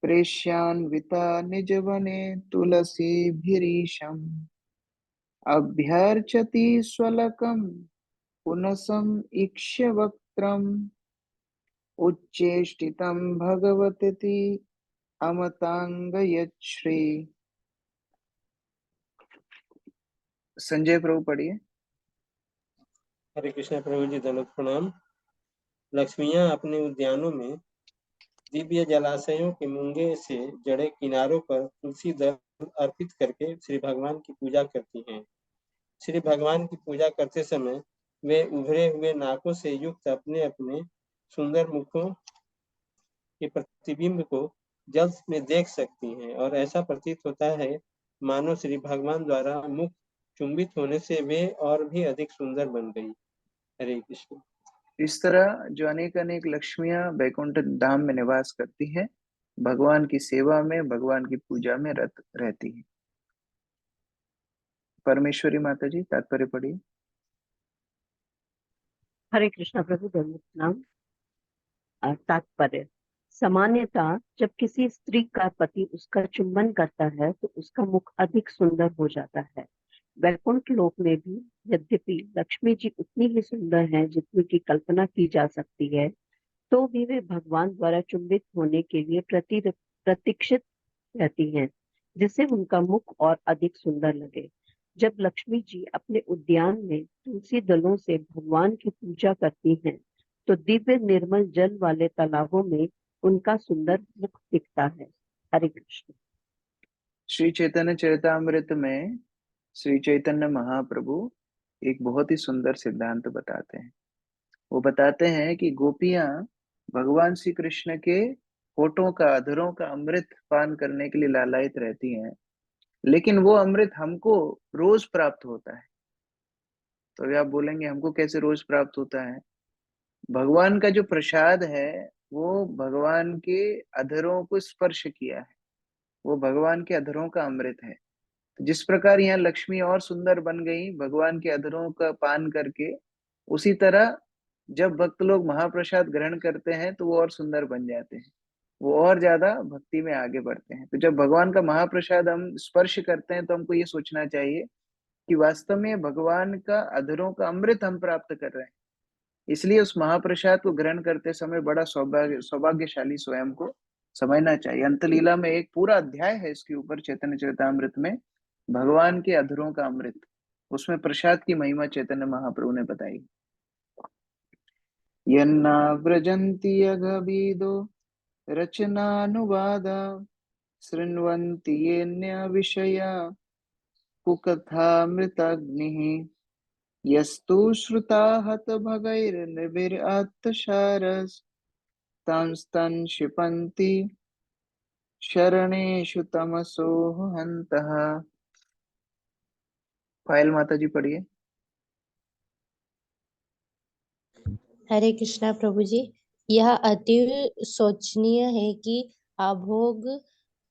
प्रेष्यान्विता निजवने तुलसीभिरीशम् अभ्यर्चति स्वलकम् पुनसम् इक्ष्यवक्त्रम् उच्चेष्टितं भगवतीति अमतांगयच्छ्री। संजय प्रभु पढ़िए। हरे कृष्ण प्रभु जी, दंडवत प्रणाम। लक्ष्मियां अपने उद्यानों में दिव्य जलाशयों के मूंगे से जड़े किनारों पर तुलसी दल अर्पित करके श्री भगवान की पूजा करती हैं। श्री भगवान की पूजा करते समय वे उभरे हुए नाकों से युक्त अपने अपने सुंदर मुखों के प्रतिबिंब को जल में देख सकती हैं, और ऐसा प्रतीत होता है मानो श्री भगवान द्वारा मुख चुंबित होने से वे और भी अधिक सुंदर बन गई। हरे कृष्ण। इस तरह जो अनेक अनेक लक्ष्मियां बैकुंठ धाम में निवास करती हैं, भगवान की सेवा में, भगवान की पूजा में रत रहती है। परमेश्वरी माता जी तात्पर्य पढ़िए। हरे कृष्ण प्रभु, दंडवत प्रणाम। तात्पर्य: सामान्यतः जब किसी स्त्री का पति उसका चुंबन करता है तो उसका मुख अधिक सुंदर हो जाता है, वैकुंठ लोक में भी यद्यपि लक्ष्मी जी उतनी ही सुंदर हैं जितनी की कल्पना की जा सकती है, तो भी वे भगवान द्वारा चुंबित होने के लिए प्रतीक्षित रहती हैं, जिससे उनका मुख और अधिक सुंदर लगे। जब लक्ष्मी जी अपने उद्यान में तुलसी दलों से भगवान की पूजा करती हैं, तो दिव्य निर्मल जल वाले तालाबों में उनका सुंदर मुख दिखता है। हरे कृष्ण। श्री चैतन्य चरितामृत में श्री चैतन्य महाप्रभु एक बहुत ही सुंदर सिद्धांत बताते हैं। वो बताते हैं कि गोपियां भगवान श्री कृष्ण के होठों का, अधरों का अमृत पान करने के लिए लालायित रहती हैं, लेकिन वो अमृत हमको रोज प्राप्त होता है। तो अभी आप बोलेंगे हमको कैसे रोज प्राप्त होता है? भगवान का जो प्रसाद है वो भगवान के अधरों को स्पर्श किया है, वो भगवान के अधरों का अमृत है। तो जिस प्रकार यहाँ लक्ष्मी और सुंदर बन गई भगवान के अधरों का पान करके, उसी तरह जब भक्त लोग महाप्रसाद ग्रहण करते हैं तो वो और सुंदर बन जाते हैं, वो और ज्यादा भक्ति में आगे बढ़ते हैं। तो जब भगवान का महाप्रसाद हम स्पर्श करते हैं तो हमको ये सोचना चाहिए कि वास्तव में भगवान का अधरों का अमृत हम प्राप्त कर रहे हैं। इसलिए उस महाप्रसाद को ग्रहण करते समय बड़ा सौभाग्यशाली स्वयं को समझना चाहिए। अंतलीला में एक पूरा अध्याय है इसके ऊपर, चैतन्य चरितामृत में भगवान के अधरों का अमृत, उसमें प्रसाद की महिमा चैतन्य महाप्रभु ने बताई। यन्ना व्रजन्ति अगभीदो रचनानुवादा शृण्वन्ति येऽन्य विषया कुकथामृताग्निः यस्तु श्रुता हतभगैर्निभिरात्तशारस् तांस्तन् क्षिपन्ति शरणेषु तमसो हन्तः। पायल माता जी पढ़िए। हरे कृष्णा प्रभु जी। यह अति शोचनीय है कि अभोग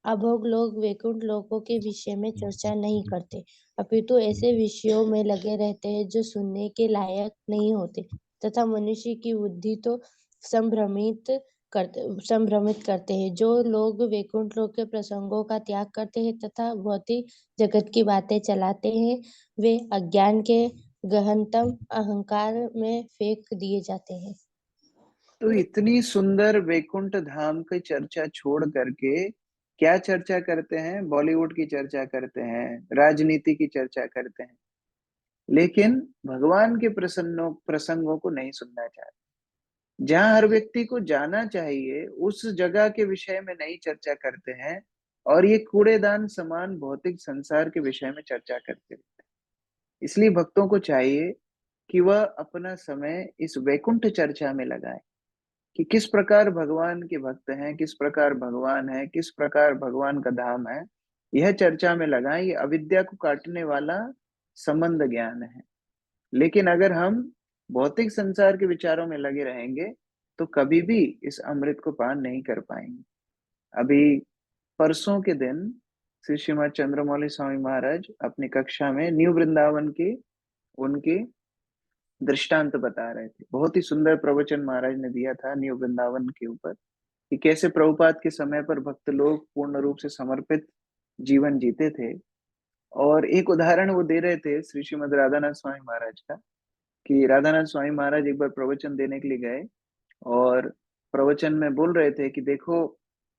अभोग लोग वैकुंठ लोकों के विषय में चर्चा नहीं करते, अपितु ऐसे विषयों में लगे रहते हैं जो सुनने के लायक नहीं होते, तथा मनुष्य की बुद्धि तो संभ्रमित करते हैं। जो लोग वैकुंठ लोक के प्रसंगों का त्याग करते हैं तथा भौतिक जगत की बातें चलाते हैं, वे अज्ञान के गहनतम अहंकार में फेंक दिए जाते हैं। तो इतनी सुंदर वैकुंठ धाम की चर्चा छोड़ करके क्या चर्चा करते हैं? बॉलीवुड की चर्चा करते हैं, राजनीति की चर्चा करते हैं, लेकिन भगवान के प्रसंगों को नहीं सुनना चाहते। जहां हर व्यक्ति को जाना चाहिए उस जगह के विषय में नहीं चर्चा करते हैं, और ये कूड़ेदान समान भौतिक संसार के विषय में चर्चा करते रहते हैं। इसलिए भक्तों को चाहिए कि वह अपना समय इस वैकुंठ चर्चा में लगाएं कि किस प्रकार भगवान के भक्त हैं, किस प्रकार भगवान है, किस प्रकार भगवान का धाम है, यह चर्चा में लगाएं। ये अविद्या को काटने वाला संबंध ज्ञान है। लेकिन अगर हम भौतिक संसार के विचारों में लगे रहेंगे तो कभी भी इस अमृत को पान नहीं कर पाएंगे। अभी परसों के दिन श्री श्रीमद चंद्रमौली स्वामी महाराज अपनी कक्षा में न्यू वृंदावन के उनके दृष्टांत बता रहे थे। बहुत ही सुंदर प्रवचन महाराज ने दिया था न्यू वृंदावन के ऊपर, कि कैसे प्रभुपाद के समय पर भक्त लोग पूर्ण रूप से समर्पित जीवन जीते थे। और एक उदाहरण वो दे रहे थे श्री श्रीमद राधानाथ स्वामी महाराज का, कि राधानाथ स्वामी महाराज एक बार प्रवचन देने के लिए गए और प्रवचन में बोल रहे थे कि देखो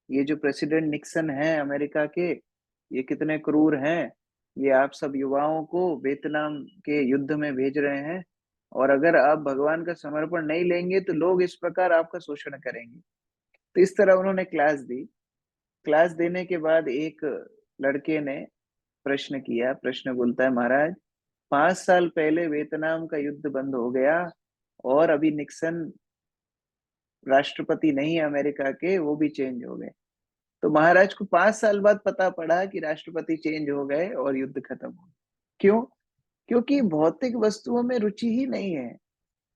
ये जो प्रेसिडेंट निक्सन है अमेरिका के, ये कितने क्रूर हैं, ये आप सब युवाओं को वियतनाम के युद्ध में भेज रहे हैं, और अगर आप भगवान का समर्पण नहीं लेंगे तो लोग इस प्रकार आपका शोषण करेंगे। तो इस तरह उन्होंने क्लास दी। क्लास देने के बाद एक लड़के ने प्रश्न किया, प्रश्न बोलता है, महाराज 5 साल पहले वियतनाम का युद्ध बंद हो गया और अभी निक्सन राष्ट्रपति नहीं है अमेरिका के, वो भी चेंज हो गए। तो महाराज को 5 साल बाद पता पड़ा कि राष्ट्रपति चेंज हो गए और युद्ध खत्म हो गया। क्यों? क्योंकि भौतिक वस्तुओं में रुचि ही नहीं है।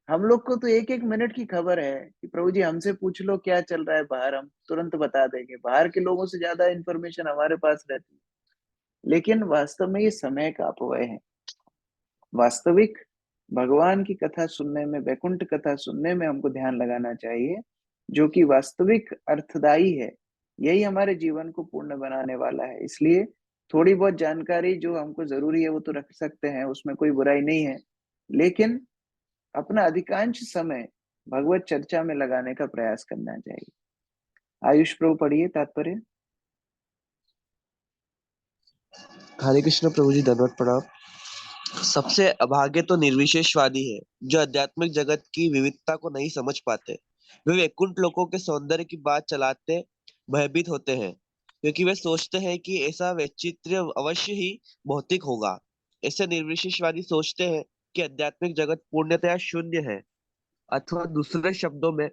हम लोग को तो एक एक मिनट की खबर है कि प्रभु जी हमसे पूछ लो क्या चल रहा है बाहर, हम तुरंत बता देंगे। बाहर के लोगों से ज्यादा इंफॉर्मेशन हमारे पास रहती है, लेकिन वास्तव में ये समय का अपव्यय है। वास्तविक भगवान की कथा सुनने में, वैकुंठ कथा सुनने में हमको ध्यान लगाना चाहिए, जो कि वास्तविक अर्थदायी है। यही हमारे जीवन को पूर्ण बनाने वाला है। इसलिए थोड़ी बहुत जानकारी जो हमको जरूरी है वो तो रख सकते हैं, उसमें कोई बुराई नहीं है, लेकिन अपना अधिकांश समय भगवत चर्चा में लगाने का प्रयास करना चाहिए। आयुष प्रभु पढ़िए तात्पर्य। हरे कृष्ण प्रभु जी, धन्यवाद प्रणाम। सबसे अभागे तो निर्विशेषवादी है, जो आध्यात्मिक जगत की विविधता को नहीं समझ पाते। वे वैकुंठ लोकों के सौंदर्य की बात चलाते भयभीत होते हैं, क्योंकि वे सोचते हैं कि ऐसा वैचित्र्य अवश्य ही भौतिक होगा। ऐसे निर्विशेषवादी सोचते हैं कि आध्यात्मिक जगत पूर्णतया शून्य है, अथवा दूसरे शब्दों में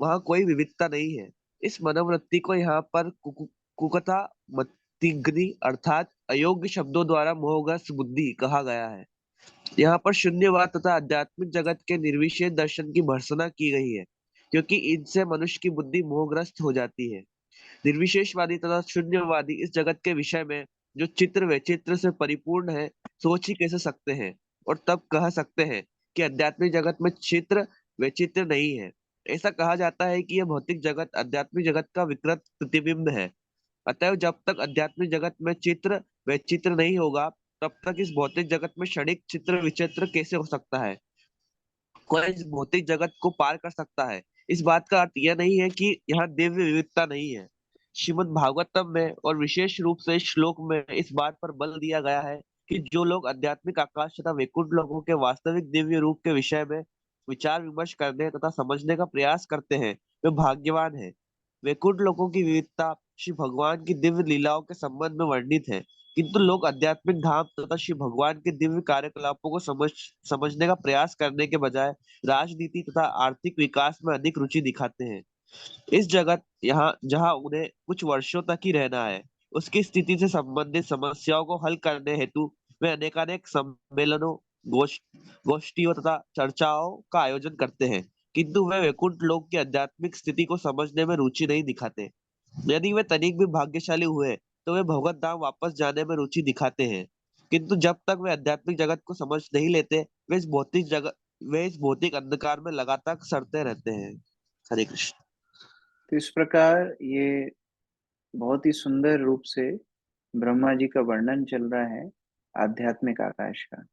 वहां कोई विविधता नहीं है। इस मनोवृत्ति को यहाँ पर कुकथा मतिग्नि अर्थात अयोग्य शब्दों द्वारा मोहग्रस्त बुद्धि कहा गया है। यहाँ पर शून्यवाद तथा आध्यात्मिक जगत के निर्विशेष दर्शन की भर्त्सना की गई है, क्योंकि इनसे मनुष्य की बुद्धि मोहग्रस्त हो जाती है। निर्विशेषवादी तथा शून्यवादी इस जगत के विषय में, जो चित्र वैचित्र से परिपूर्ण है, सोच ही कैसे सकते हैं, और तब कह सकते हैं कि आध्यात्मिक जगत में चित्र वैचित्र नहीं है। ऐसा कहा जाता है कि यह भौतिक जगत आध्यात्मिक जगत का विकृत प्रतिबिंब है। अतएव जब तक आध्यात्मिक जगत में चित्र वैचित्र नहीं होगा, तब तक इस भौतिक जगत में क्षणिक चित्र विचित्र कैसे हो सकता है? कोई इस भौतिक जगत को पार कर सकता है? इस बात का अर्थ यह नहीं है कि यहाँ दिव्य विविधता नहीं है। श्रीमद् भागवतम में और विशेष रूप से इस श्लोक में इस बात पर बल दिया गया है कि जो लोग आध्यात्मिक आकाश तथा वैकुंठ लोगों के वास्तविक दिव्य रूप के विषय में विचार विमर्श करने तथा समझने का प्रयास करते हैं, वे भाग्यवान हैं। वैकुंठ लोगों की विविधता श्री भगवान की दिव्य लीलाओं के संबंध में वर्णित है, किंतु लोग आध्यात्मिक धाम तथा श्री भगवान के दिव्य कार्यकलापों को समझने का प्रयास करने के बजाय राजनीति तथा आर्थिक विकास में अधिक रुचि दिखाते हैं। इस जगत यहाँ जहाँ उन्हें कुछ वर्षों तक ही रहना है, उसकी स्थिति से संबंधित समस्याओं को हल करने हेतु वे अनेकानेक सम्मेलनों, गोष्ठियों तथा चर्चाओं का आयोजन करते हैं, किंतु वे वैकुंठ लोक की आध्यात्मिक स्थिति को समझने में रुचि नहीं दिखाते। यदि वे तनिक भी भाग्यशाली हुए तो वे भगवत धाम वापस जाने में रुचि दिखाते हैं, किंतु जब तक वे आध्यात्मिक जगत को समझ नहीं लेते, वे इस भौतिक अंधकार में लगातार सड़ते रहते हैं। हरे कृष्ण। तो इस प्रकार ये बहुत ही सुंदर रूप से ब्रह्मा जी का वर्णन चल रहा है आध्यात्मिक आकाश का,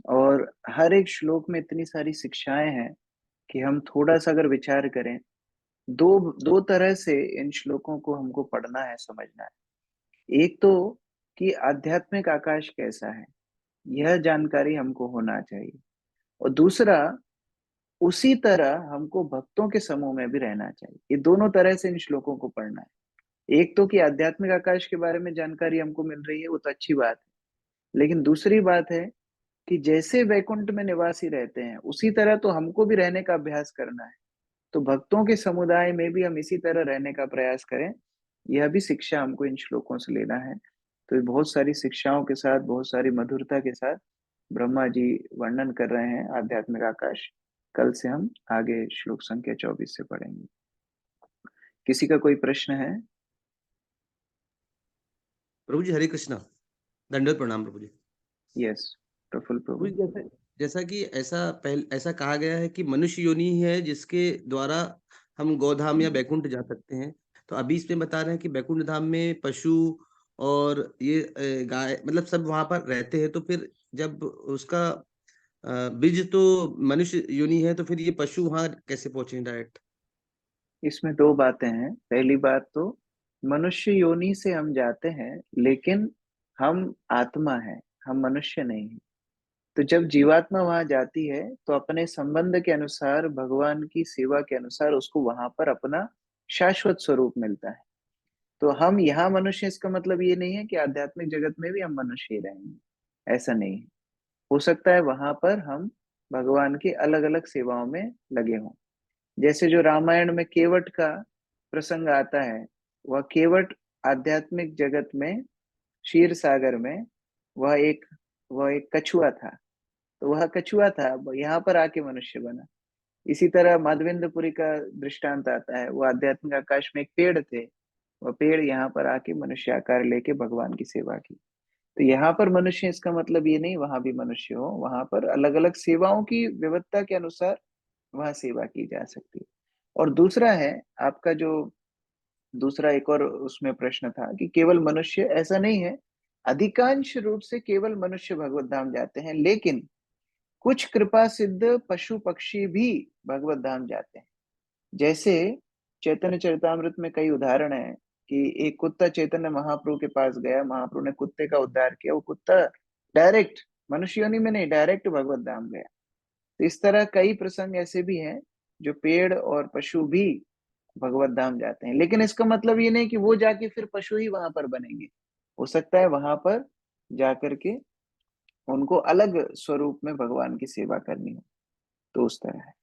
और हर एक श्लोक में इतनी सारी शिक्षाएं हैं कि हम थोड़ा सा अगर विचार करें, दो तरह से इन श्लोकों को हमको पढ़ना है, समझना है। एक तो कि आध्यात्मिक आकाश कैसा है, यह जानकारी हमको होना चाहिए, और दूसरा उसी तरह हमको भक्तों के समूह में भी रहना चाहिए। ये दोनों तरह से इन श्लोकों को पढ़ना है। एक तो कि आध्यात्मिक आकाश के बारे में जानकारी हमको मिल रही है, वो तो अच्छी बात है, लेकिन दूसरी बात है कि जैसे वैकुंठ में निवासी रहते हैं उसी तरह तो हमको भी रहने का अभ्यास करना है। तो भक्तों के समुदाय में भी हम इसी तरह रहने का प्रयास करें, यह भी शिक्षा हमको इन श्लोकों से लेना है। तो ये बहुत सारी शिक्षाओं के साथ, बहुत सारी मधुरता के साथ ब्रह्मा जी वर्णन कर रहे हैं आध्यात्मिक आकाश। कल से हम आगे श्लोक संख्या 24 से पढ़ेंगे। किसी का कोई प्रश्न है? प्रभु जी हरे कृष्णा, दंडवत प्रणाम प्रभु जी। यस प्रफुल्ल प्रभु प्रभु। जी, जैसा कि ऐसा कहा गया है कि मनुष्य योनि ही है जिसके द्वारा हम गोधाम या बैकुंठ जा सकते हैं। तो अभी इसमें बता रहे हैं कि बैकुंठ धाम में पशु और ये गाय मतलब सब वहां पर रहते हैं, तो फिर जब उसका बीज तो मनुष्य योनि है, तो फिर ये पशु वहां कैसे पहुंचे डायरेक्ट? इसमें दो बातें हैं। पहली बात तो मनुष्य योनि से हम जाते हैं, लेकिन हम आत्मा है, हम मनुष्य नहीं है। तो जब जीवात्मा वहां जाती है तो अपने संबंध के अनुसार, भगवान की सेवा के अनुसार उसको वहां पर अपना शाश्वत स्वरूप मिलता है। तो हम यहाँ मनुष्य, इसका मतलब ये नहीं है कि आध्यात्मिक जगत में भी हम मनुष्य ही रहेंगे, ऐसा नहीं है। हो सकता है वहां पर हम भगवान की अलग अलग सेवाओं में लगे हों। जैसे जो रामायण में केवट का प्रसंग आता है, वह केवट आध्यात्मिक जगत में, क्षीर सागर में वह एक कछुआ था, तो वह कछुआ था, यहाँ पर आके मनुष्य बना। इसी तरह माधवेंद्रपुरी का दृष्टांत आता है, वो आध्यात्मिक आकाश में एक पेड़ थे, वह पेड़ यहाँ पर आके मनुष्य आकार लेके भगवान की सेवा की। तो यहाँ पर मनुष्य, इसका मतलब ये नहीं वहां भी मनुष्य हो, वहां पर अलग अलग सेवाओं की विविधता के अनुसार वहां सेवा की जा सकती है। और दूसरा है आपका जो दूसरा एक और उसमें प्रश्न था कि केवल मनुष्य, ऐसा नहीं है। अधिकांश रूप से केवल मनुष्य भगवत धाम जाते हैं, लेकिन कुछ कृपा सिद्ध पशु पक्षी भी भगवत धाम जाते हैं। जैसे चैतन्य चरितामृत में कई उदाहरण हैं कि एक कुत्ता चैतन्य महाप्रभु के पास गया, महाप्रभु ने कुत्ते का उद्धार किया, वो कुत्ता डायरेक्ट मनुष्य योनि में नहीं, डायरेक्ट भगवत धाम गया। तो इस तरह कई प्रसंग ऐसे भी हैं जो पेड़ और पशु भी भगवत धाम जाते हैं, लेकिन इसका मतलब ये नहीं कि वो जाके फिर पशु ही वहां पर बनेंगे। हो सकता है वहां पर जाकर के उनको अलग स्वरूप में भगवान की सेवा करनी हो, तो उस तरह है।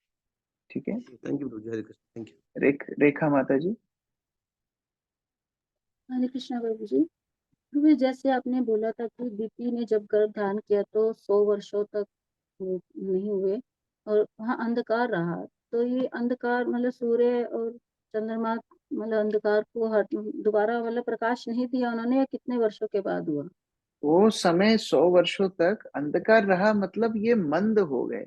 ठीक है, thank you Prabhu ji, Hare Krishna, thank you. Rekha माता जी। हरे कृष्णा प्रभु जी। प्रभु जी, जैसे आपने बोला था कि दीति ने जब गर्भ धारण किया तो 100 वर्षों तक वो नहीं हुए और वहाँ अंधकार रहा, तो ये अंधकार मतलब सूर्य और चंद्रमा मतलब अंधकार को दोबारा मतलब प्रकाश नहीं दिया उन्होंने, या कितने वर्षों के बाद हुआ? वो समय 100 वर्षों तक अंधकार रहा, मतलब ये मंद हो गए।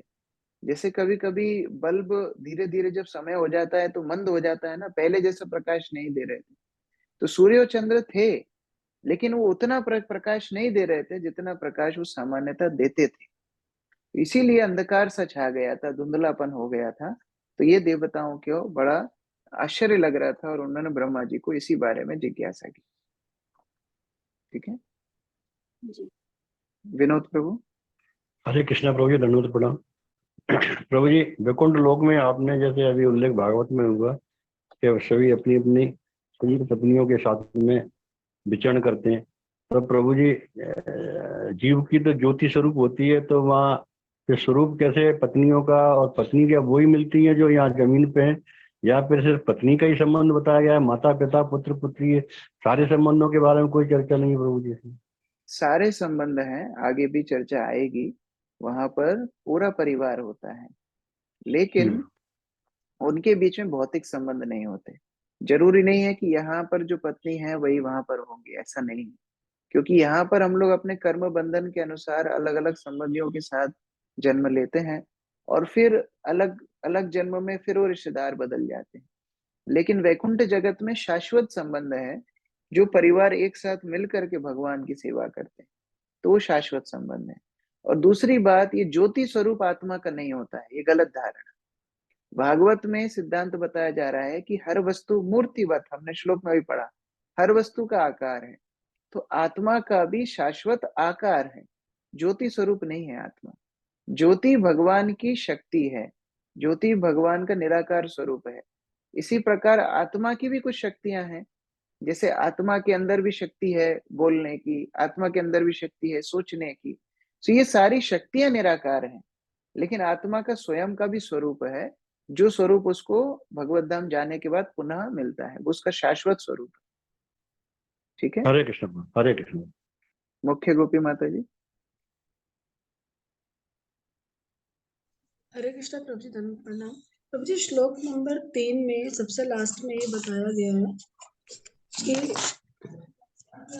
जैसे कभी कभी बल्ब धीरे धीरे जब समय हो जाता है तो मंद हो जाता है ना, पहले जैसा प्रकाश नहीं दे रहे थे। तो सूर्य और चंद्र थे, लेकिन वो उतना प्रकाश नहीं दे रहे थे जितना प्रकाश वो सामान्यतः देते थे। इसीलिए अंधकार सा छा गया था, धुंधलापन हो गया था। तो ये देवताओं को बड़ा आश्चर्य लग रहा था और उन्होंने ब्रह्मा जी को इसी बारे में जिज्ञासा की। ठीक है जी। विनोद प्रभु। हरे कृष्णा प्रभु जी, धन्यवाद प्रणाम। प्रभु जी, वैकुंठ लोक में आपने जैसे अभी उल्लेख भागवत में हुआ कि सभी अपनी अपनी सुंदर पत्नियों के साथ में विचरण करते हैं, तो प्रभु जी जीव की तो ज्योति स्वरूप होती है, तो वहाँ फिर स्वरूप कैसे पत्नियों का, और पत्नी क्या वही मिलती है जो यहाँ जमीन पे है, या फिर सिर्फ पत्नी का ही संबंध बताया गया है, माता पिता पुत्र पुत्री सारे संबंधों के बारे में कोई चर्चा नहीं है प्रभु जी? सारे संबंध हैं, आगे भी चर्चा आएगी। वहां पर पूरा परिवार होता है, लेकिन उनके बीच में भौतिक संबंध नहीं होते। जरूरी नहीं है कि यहाँ पर जो पत्नी है वही वहां पर होंगी, ऐसा नहीं है। क्योंकि यहाँ पर हम लोग अपने कर्म बंधन के अनुसार अलग अलग संबंधियों के साथ जन्म लेते हैं, और फिर अलग अलग जन्म में फिर वो रिश्तेदार बदल जाते हैं। लेकिन वैकुंठ जगत में शाश्वत संबंध है, जो परिवार एक साथ मिल करके भगवान की सेवा करते हैं, तो वो शाश्वत संबंध है। और दूसरी बात, ये ज्योति स्वरूप आत्मा का नहीं होता है, ये गलत धारणा। भागवत में सिद्धांत बताया जा रहा है कि हर वस्तु मूर्तिवत, हमने श्लोक में भी पढ़ा, हर वस्तु का आकार है। तो आत्मा का भी शाश्वत आकार है, ज्योति स्वरूप नहीं है आत्मा। ज्योति भगवान की शक्ति है, ज्योति भगवान का निराकार स्वरूप है। इसी प्रकार आत्मा की भी कुछ शक्तियां हैं। जैसे आत्मा के अंदर भी शक्ति है बोलने की, आत्मा के अंदर भी शक्ति है सोचने की। तो ये सारी शक्तियां निराकार हैं, लेकिन आत्मा का स्वयं का भी स्वरूप है, जो स्वरूप उसको भगवत धाम जाने के बाद पुनः मिलता है, वो उसका शाश्वत स्वरूप है। ठीक है, हरे कृष्ण, हरे कृष्ण। मुख्य गोपी माता जी। हरे कृष्णा प्रभु जी, धन्यवाद प्रणाम। प्रभु जी, श्लोक नंबर 3 में सबसे लास्ट में ये बताया गया है कि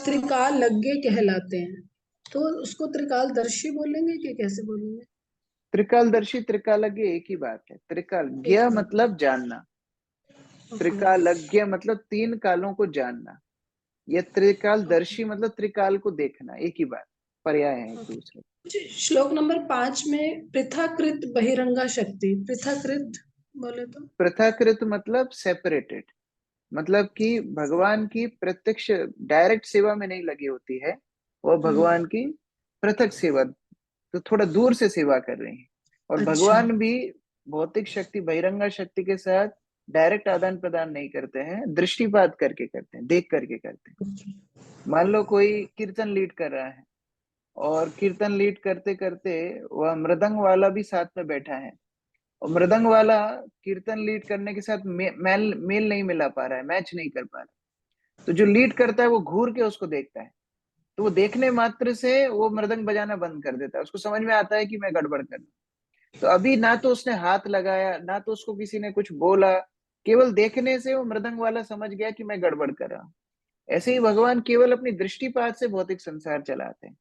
त्रिकालज्ञ कहलाते हैं, तो उसको त्रिकालदर्शी बोलेंगे कि कैसे बोलेंगे? त्रिकालदर्शी त्रिकालज्ञ एक ही बात है। त्रिकालज्ञ मतलब जानना, त्रिकालज्ञ मतलब 3 कालों को जानना, या त्रिकालदर्शी मतलब त्रिकाल को देखना, एक ही बात, पर्याय है एक दूसरे। श्लोक नंबर 5 में पृथाकृत बहिरंगा शक्ति, पृथाकृत बोले तो? पृथाकृत मतलब सेपरेटेड, मतलब कि भगवान की प्रत्यक्ष डायरेक्ट सेवा में नहीं लगी होती है, वो भगवान की पृथक सेवा, तो थोड़ा दूर से सेवा कर रही है। और भगवान भी भौतिक शक्ति बहिरंगा शक्ति के साथ डायरेक्ट आदान प्रदान नहीं करते हैं, दृष्टिपात करके करते हैं, देख करके करते हैं। मान लो कोई कीर्तन लीड कर रहा है, और कीर्तन लीड करते करते वह मृदंग वाला भी साथ में बैठा है, और मृदंग वाला कीर्तन लीड करने के साथ मेल नहीं मिला पा रहा है, मैच नहीं कर पा रहा है। तो जो लीड करता है वो घूर के उसको देखता है, तो वो देखने मात्र से वो मृदंग बजाना बंद कर देता है, उसको समझ में आता है कि मैं गड़बड़ कर रहा हूं। तो अभी ना तो उसने हाथ लगाया, ना तो उसको किसी ने कुछ बोला, केवल देखने से वो मृदंग वाला समझ गया कि मैं गड़बड़ कर रहा हूँ। ऐसे ही भगवान केवल अपनी दृष्टिपात से भौतिक संसार चलाते हैं,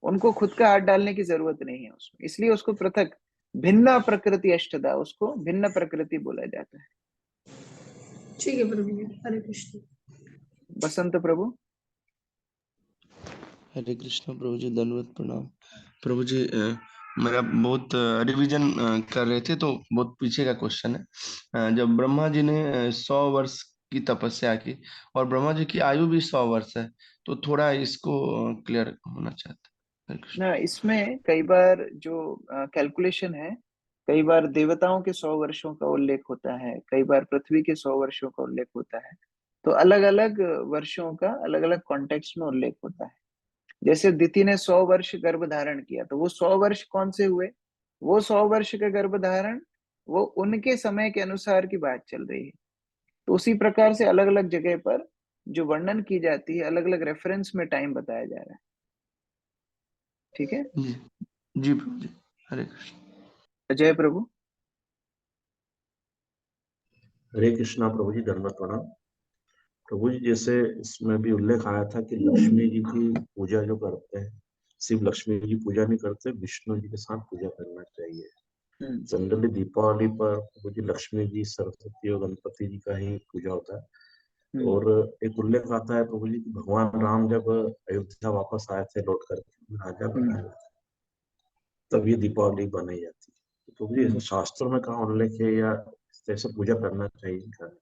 उनको खुद का हाथ डालने की जरूरत नहीं है उसमें, इसलिए उसको पृथक भिन्न प्रकृति अष्टदा, उसको भिन्न प्रकृति बोला जाता है। ठीक है प्रभु जी, हरे कृष्ण। बसंत प्रभु। हरे कृष्णा प्रभु जी, दंडवत प्रणाम। प्रभु जी मेरा बहुत रिवीजन कर रहे थे तो बहुत पीछे का क्वेश्चन है। जब ब्रह्मा जी ने 100 वर्ष की तपस्या की और ब्रह्मा जी की आयु भी 100 वर्ष है, तो थोड़ा इसको क्लियर होना चाहता है। हरे कृष्ण। ना, इसमें कई बार जो कैलकुलेशन है, कई बार देवताओं के 100 वर्षों का उल्लेख होता है, कई बार पृथ्वी के 100 वर्षों का उल्लेख होता है। तो अलग अलग वर्षों का अलग अलग कॉन्टेक्स्ट में उल्लेख होता है। जैसे दिति ने 100 वर्ष गर्भ धारण किया, तो वो 100 वर्ष कौन से हुए? वो 100 वर्ष का गर्भ धारण वो उनके समय के अनुसार की बात चल रही है। तो उसी प्रकार से अलग अलग जगह पर जो वर्णन की जाती है, अलग अलग रेफरेंस में टाइम बताया जा रहा है। ठीक है जी जी प्रभु जी, हरे कृष्ण। जय प्रभु। हरे कृष्णा प्रभु जी, दंडवत प्रणाम। प्रभु जी, जैसे इसमें भी उल्लेख आया था कि लक्ष्मी जी की पूजा जो करते हैं, सिर्फ लक्ष्मी जी की पूजा नहीं करते, विष्णु जी के साथ पूजा करना चाहिए। जनरली दीपावली पर प्रभु जी लक्ष्मी जी, सरस्वती और गणपति जी का ही पूजा होता है। और एक उल्लेख आता है प्रभु जी कि भगवान राम जब अयोध्या वापस आए थे लौट कर राजा बनाए हुए थे, तब ये दीपावली बनाई जाती है। तो प्रभु जी ऐसे शास्त्रों में कहाँ उल्लेख है या ऐसे पूजा करना चाहिए क्या?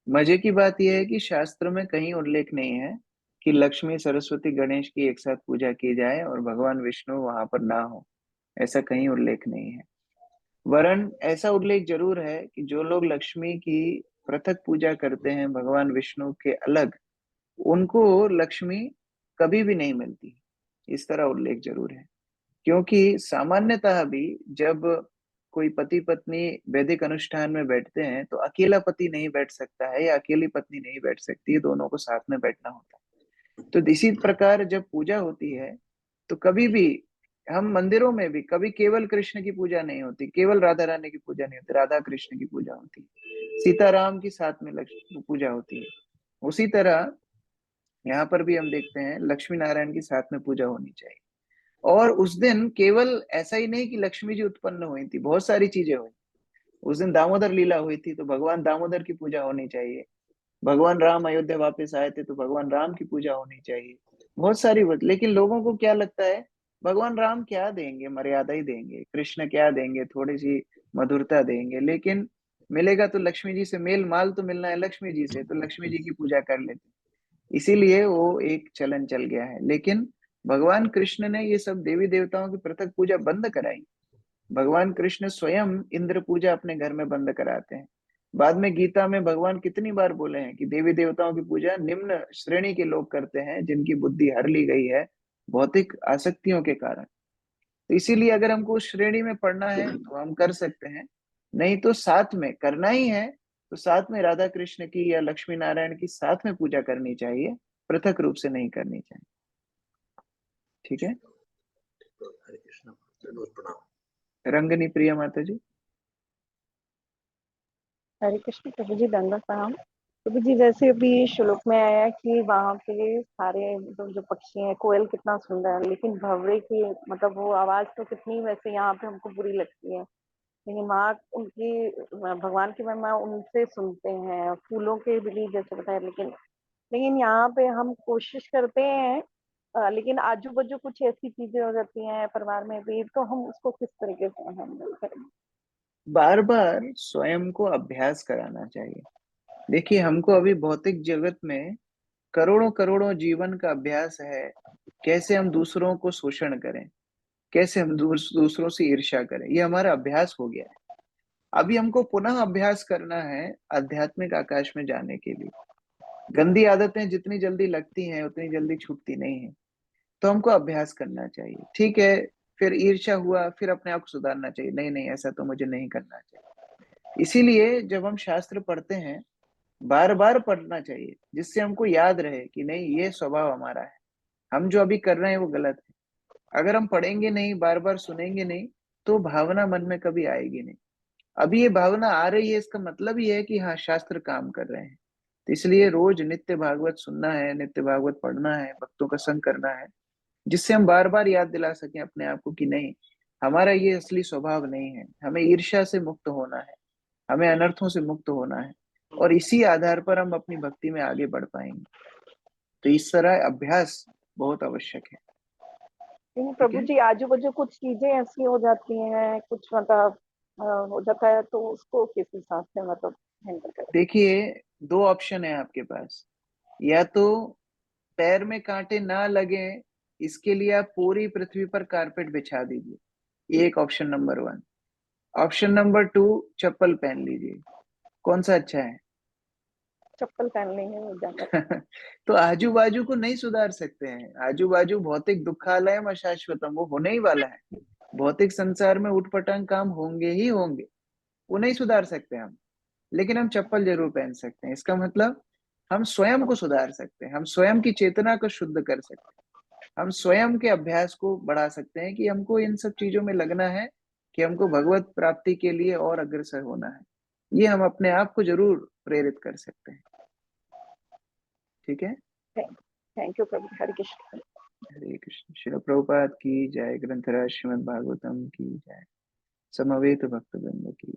मजे की बात यह है कि शास्त्र में कहीं उल्लेख नहीं है कि लक्ष्मी सरस्वती गणेश की एक साथ पूजा की जाए और भगवान विष्णु वहां पर ना हो। ऐसा कहीं उल्लेख नहीं है। वरन ऐसा उल्लेख जरूर है कि जो लोग लक्ष्मी की पृथक पूजा करते हैं भगवान विष्णु के अलग, उनको लक्ष्मी कभी भी नहीं मिलती। इस तरह उल्लेख जरूर है। क्योंकि सामान्यतः भी जब कोई पति पत्नी वैदिक अनुष्ठान में बैठते हैं तो अकेला पति नहीं बैठ सकता है या अकेली पत्नी नहीं बैठ सकती है, दोनों को साथ में बैठना होता है। तो इसी प्रकार जब पूजा होती है तो कभी भी हम मंदिरों में भी कभी केवल कृष्ण की पूजा नहीं होती, केवल राधा रानी की पूजा नहीं होती, राधा कृष्ण की पूजा होती है, सीताराम की साथ में लक्ष्मी पूजा होती है। उसी तरह यहाँ पर भी हम देखते हैं लक्ष्मी नारायण की साथ में पूजा होनी चाहिए। और उस दिन केवल ऐसा ही नहीं कि लक्ष्मी जी उत्पन्न हुई थी, बहुत सारी चीजें हुई। उस दिन दामोदर लीला हुई थी तो भगवान दामोदर की पूजा होनी चाहिए। भगवान राम अयोध्या वापस आए थे तो भगवान राम की पूजा होनी चाहिए। बहुत सारी बात। लेकिन लोगों को क्या लगता है, भगवान राम क्या देंगे, मर्यादा ही देंगे, कृष्ण क्या देंगे, थोड़ी सी मधुरता देंगे, लेकिन मिलेगा तो लक्ष्मी जी से, मेल माल तो मिलना है लक्ष्मी जी से, तो लक्ष्मी जी की पूजा कर लेते। इसीलिए वो एक चलन चल गया है। लेकिन भगवान कृष्ण ने ये सब देवी देवताओं की पृथक पूजा बंद कराई। भगवान कृष्ण स्वयं इंद्र पूजा अपने घर में बंद कराते हैं। बाद में गीता में भगवान कितनी बार बोले हैं कि देवी देवताओं की पूजा निम्न श्रेणी के लोग करते हैं जिनकी बुद्धि हर ली गई है भौतिक आसक्तियों के कारण। तो इसीलिए अगर हमको उस श्रेणी में पढ़ना है तो हम कर सकते हैं, नहीं तो साथ में करना ही है तो साथ में राधा कृष्ण की या लक्ष्मी नारायण की साथ में पूजा करनी चाहिए, पृथक रूप से नहीं करनी चाहिए। ठीक है। हरे कृष्णा, दंडवत प्रणाम। रंगनी प्रिया माता जी। हरे कृष्ण प्रभु जी, दंडवत प्रणाम। प्रभु जी, जैसे अभी श्लोक में आया कि वहाँ पे सारे जो पक्षी हैं, कोयल कितना सुंदर है, लेकिन भंवरे की मतलब वो आवाज तो कितनी वैसे यहाँ पे हमको बुरी लगती है, लेकिन वहाँ उनकी भगवान की महिमा उनसे सुनते हैं, फूलों के भी जैसे बताया। लेकिन यहाँ पे हम कोशिश करते हैं, लेकिन आजू बाजू कुछ ऐसी चीजें हो जाती हैं परिवार में भी, तो हम उसको किस तरीके से हैंडल करें? बार बार स्वयं को अभ्यास कराना चाहिए। देखिए, हमको अभी भौतिक जगत में करोड़ों करोड़ों जीवन का अभ्यास है, कैसे हम दूसरों को शोषण करें, कैसे हम दूसरों से ईर्ष्या करें, ये हमारा अभ्यास हो गया है। अभी हमको पुनः अभ्यास करना है आध्यात्मिक आकाश में जाने के लिए। गंदी आदतें जितनी जल्दी लगती हैं उतनी जल्दी छूटती नहीं है, तो हमको अभ्यास करना चाहिए। ठीक है, फिर ईर्ष्या हुआ, फिर अपने आप को सुधारना चाहिए, नहीं नहीं ऐसा तो मुझे नहीं करना चाहिए। इसीलिए जब हम शास्त्र पढ़ते हैं बार बार पढ़ना चाहिए, जिससे हमको याद रहे कि नहीं ये स्वभाव हमारा है, हम जो अभी कर रहे हैं वो गलत है। अगर हम पढ़ेंगे नहीं, बार बार सुनेंगे नहीं, तो भावना मन में कभी आएगी नहीं। अभी ये भावना आ रही है, इसका मतलब ये है कि हाँ शास्त्र काम कर रहे हैं। तो इसलिए रोज नित्य भागवत सुनना है, नित्य भागवत पढ़ना है, भक्तों का संग करना है, जिससे हम बार बार याद दिला सकें अपने आप को कि नहीं, हमारा ये असली स्वभाव नहीं है, हमें ईर्ष्या से मुक्त होना है, हमें अनर्थों से मुक्त होना है। और इसी आधार पर हम अपनी भक्ति में आगे बढ़ पाएंगे। तो इस तरह अभ्यास बहुत आवश्यक है। लेकिन प्रभु जी आजू बाजू कुछ चीजें ऐसी हो जाती हैं, कुछ मतलब हो जाता है, तो उसको किस हिसाब से मतलब हैंडल करें? देखिए, दो ऑप्शन है आपके पास। या तो पैर में कांटे ना लगे, इसके लिए आप पूरी पृथ्वी पर कारपेट बिछा दीजिए, ये एक ऑप्शन नंबर 1। ऑप्शन नंबर 2, चप्पल पहन लीजिए। कौन सा अच्छा है? चप्पल पहन लेंगे वो ज्यादा। तो आजू बाजू को नहीं सुधार सकते हैं। आजू बाजू भौतिक दुखालयम अशाश्वतम, वो होने ही वाला है। भौतिक संसार में उठपटांग काम होंगे ही होंगे, वो नहीं सुधार सकते हम। लेकिन हम चप्पल जरूर पहन सकते हैं। इसका मतलब हम स्वयं को सुधार सकते हैं, हम स्वयं की चेतना को शुद्ध कर सकते हैं, हम स्वयं के अभ्यास को बढ़ा सकते हैं कि हमको इन सब चीजों में लगना है, कि हमको भगवत प्राप्ति के लिए और अग्रसर होना है। ये हम अपने आप को जरूर प्रेरित कर सकते हैं। ठीक है, थैंक यू प्रभु। हरे कृष्ण। हरे कृष्ण। श्रील प्रभुपाद की जय। ग्रंथराज श्रीमद् भागवतम की जय। समवेत भक्तवृंद की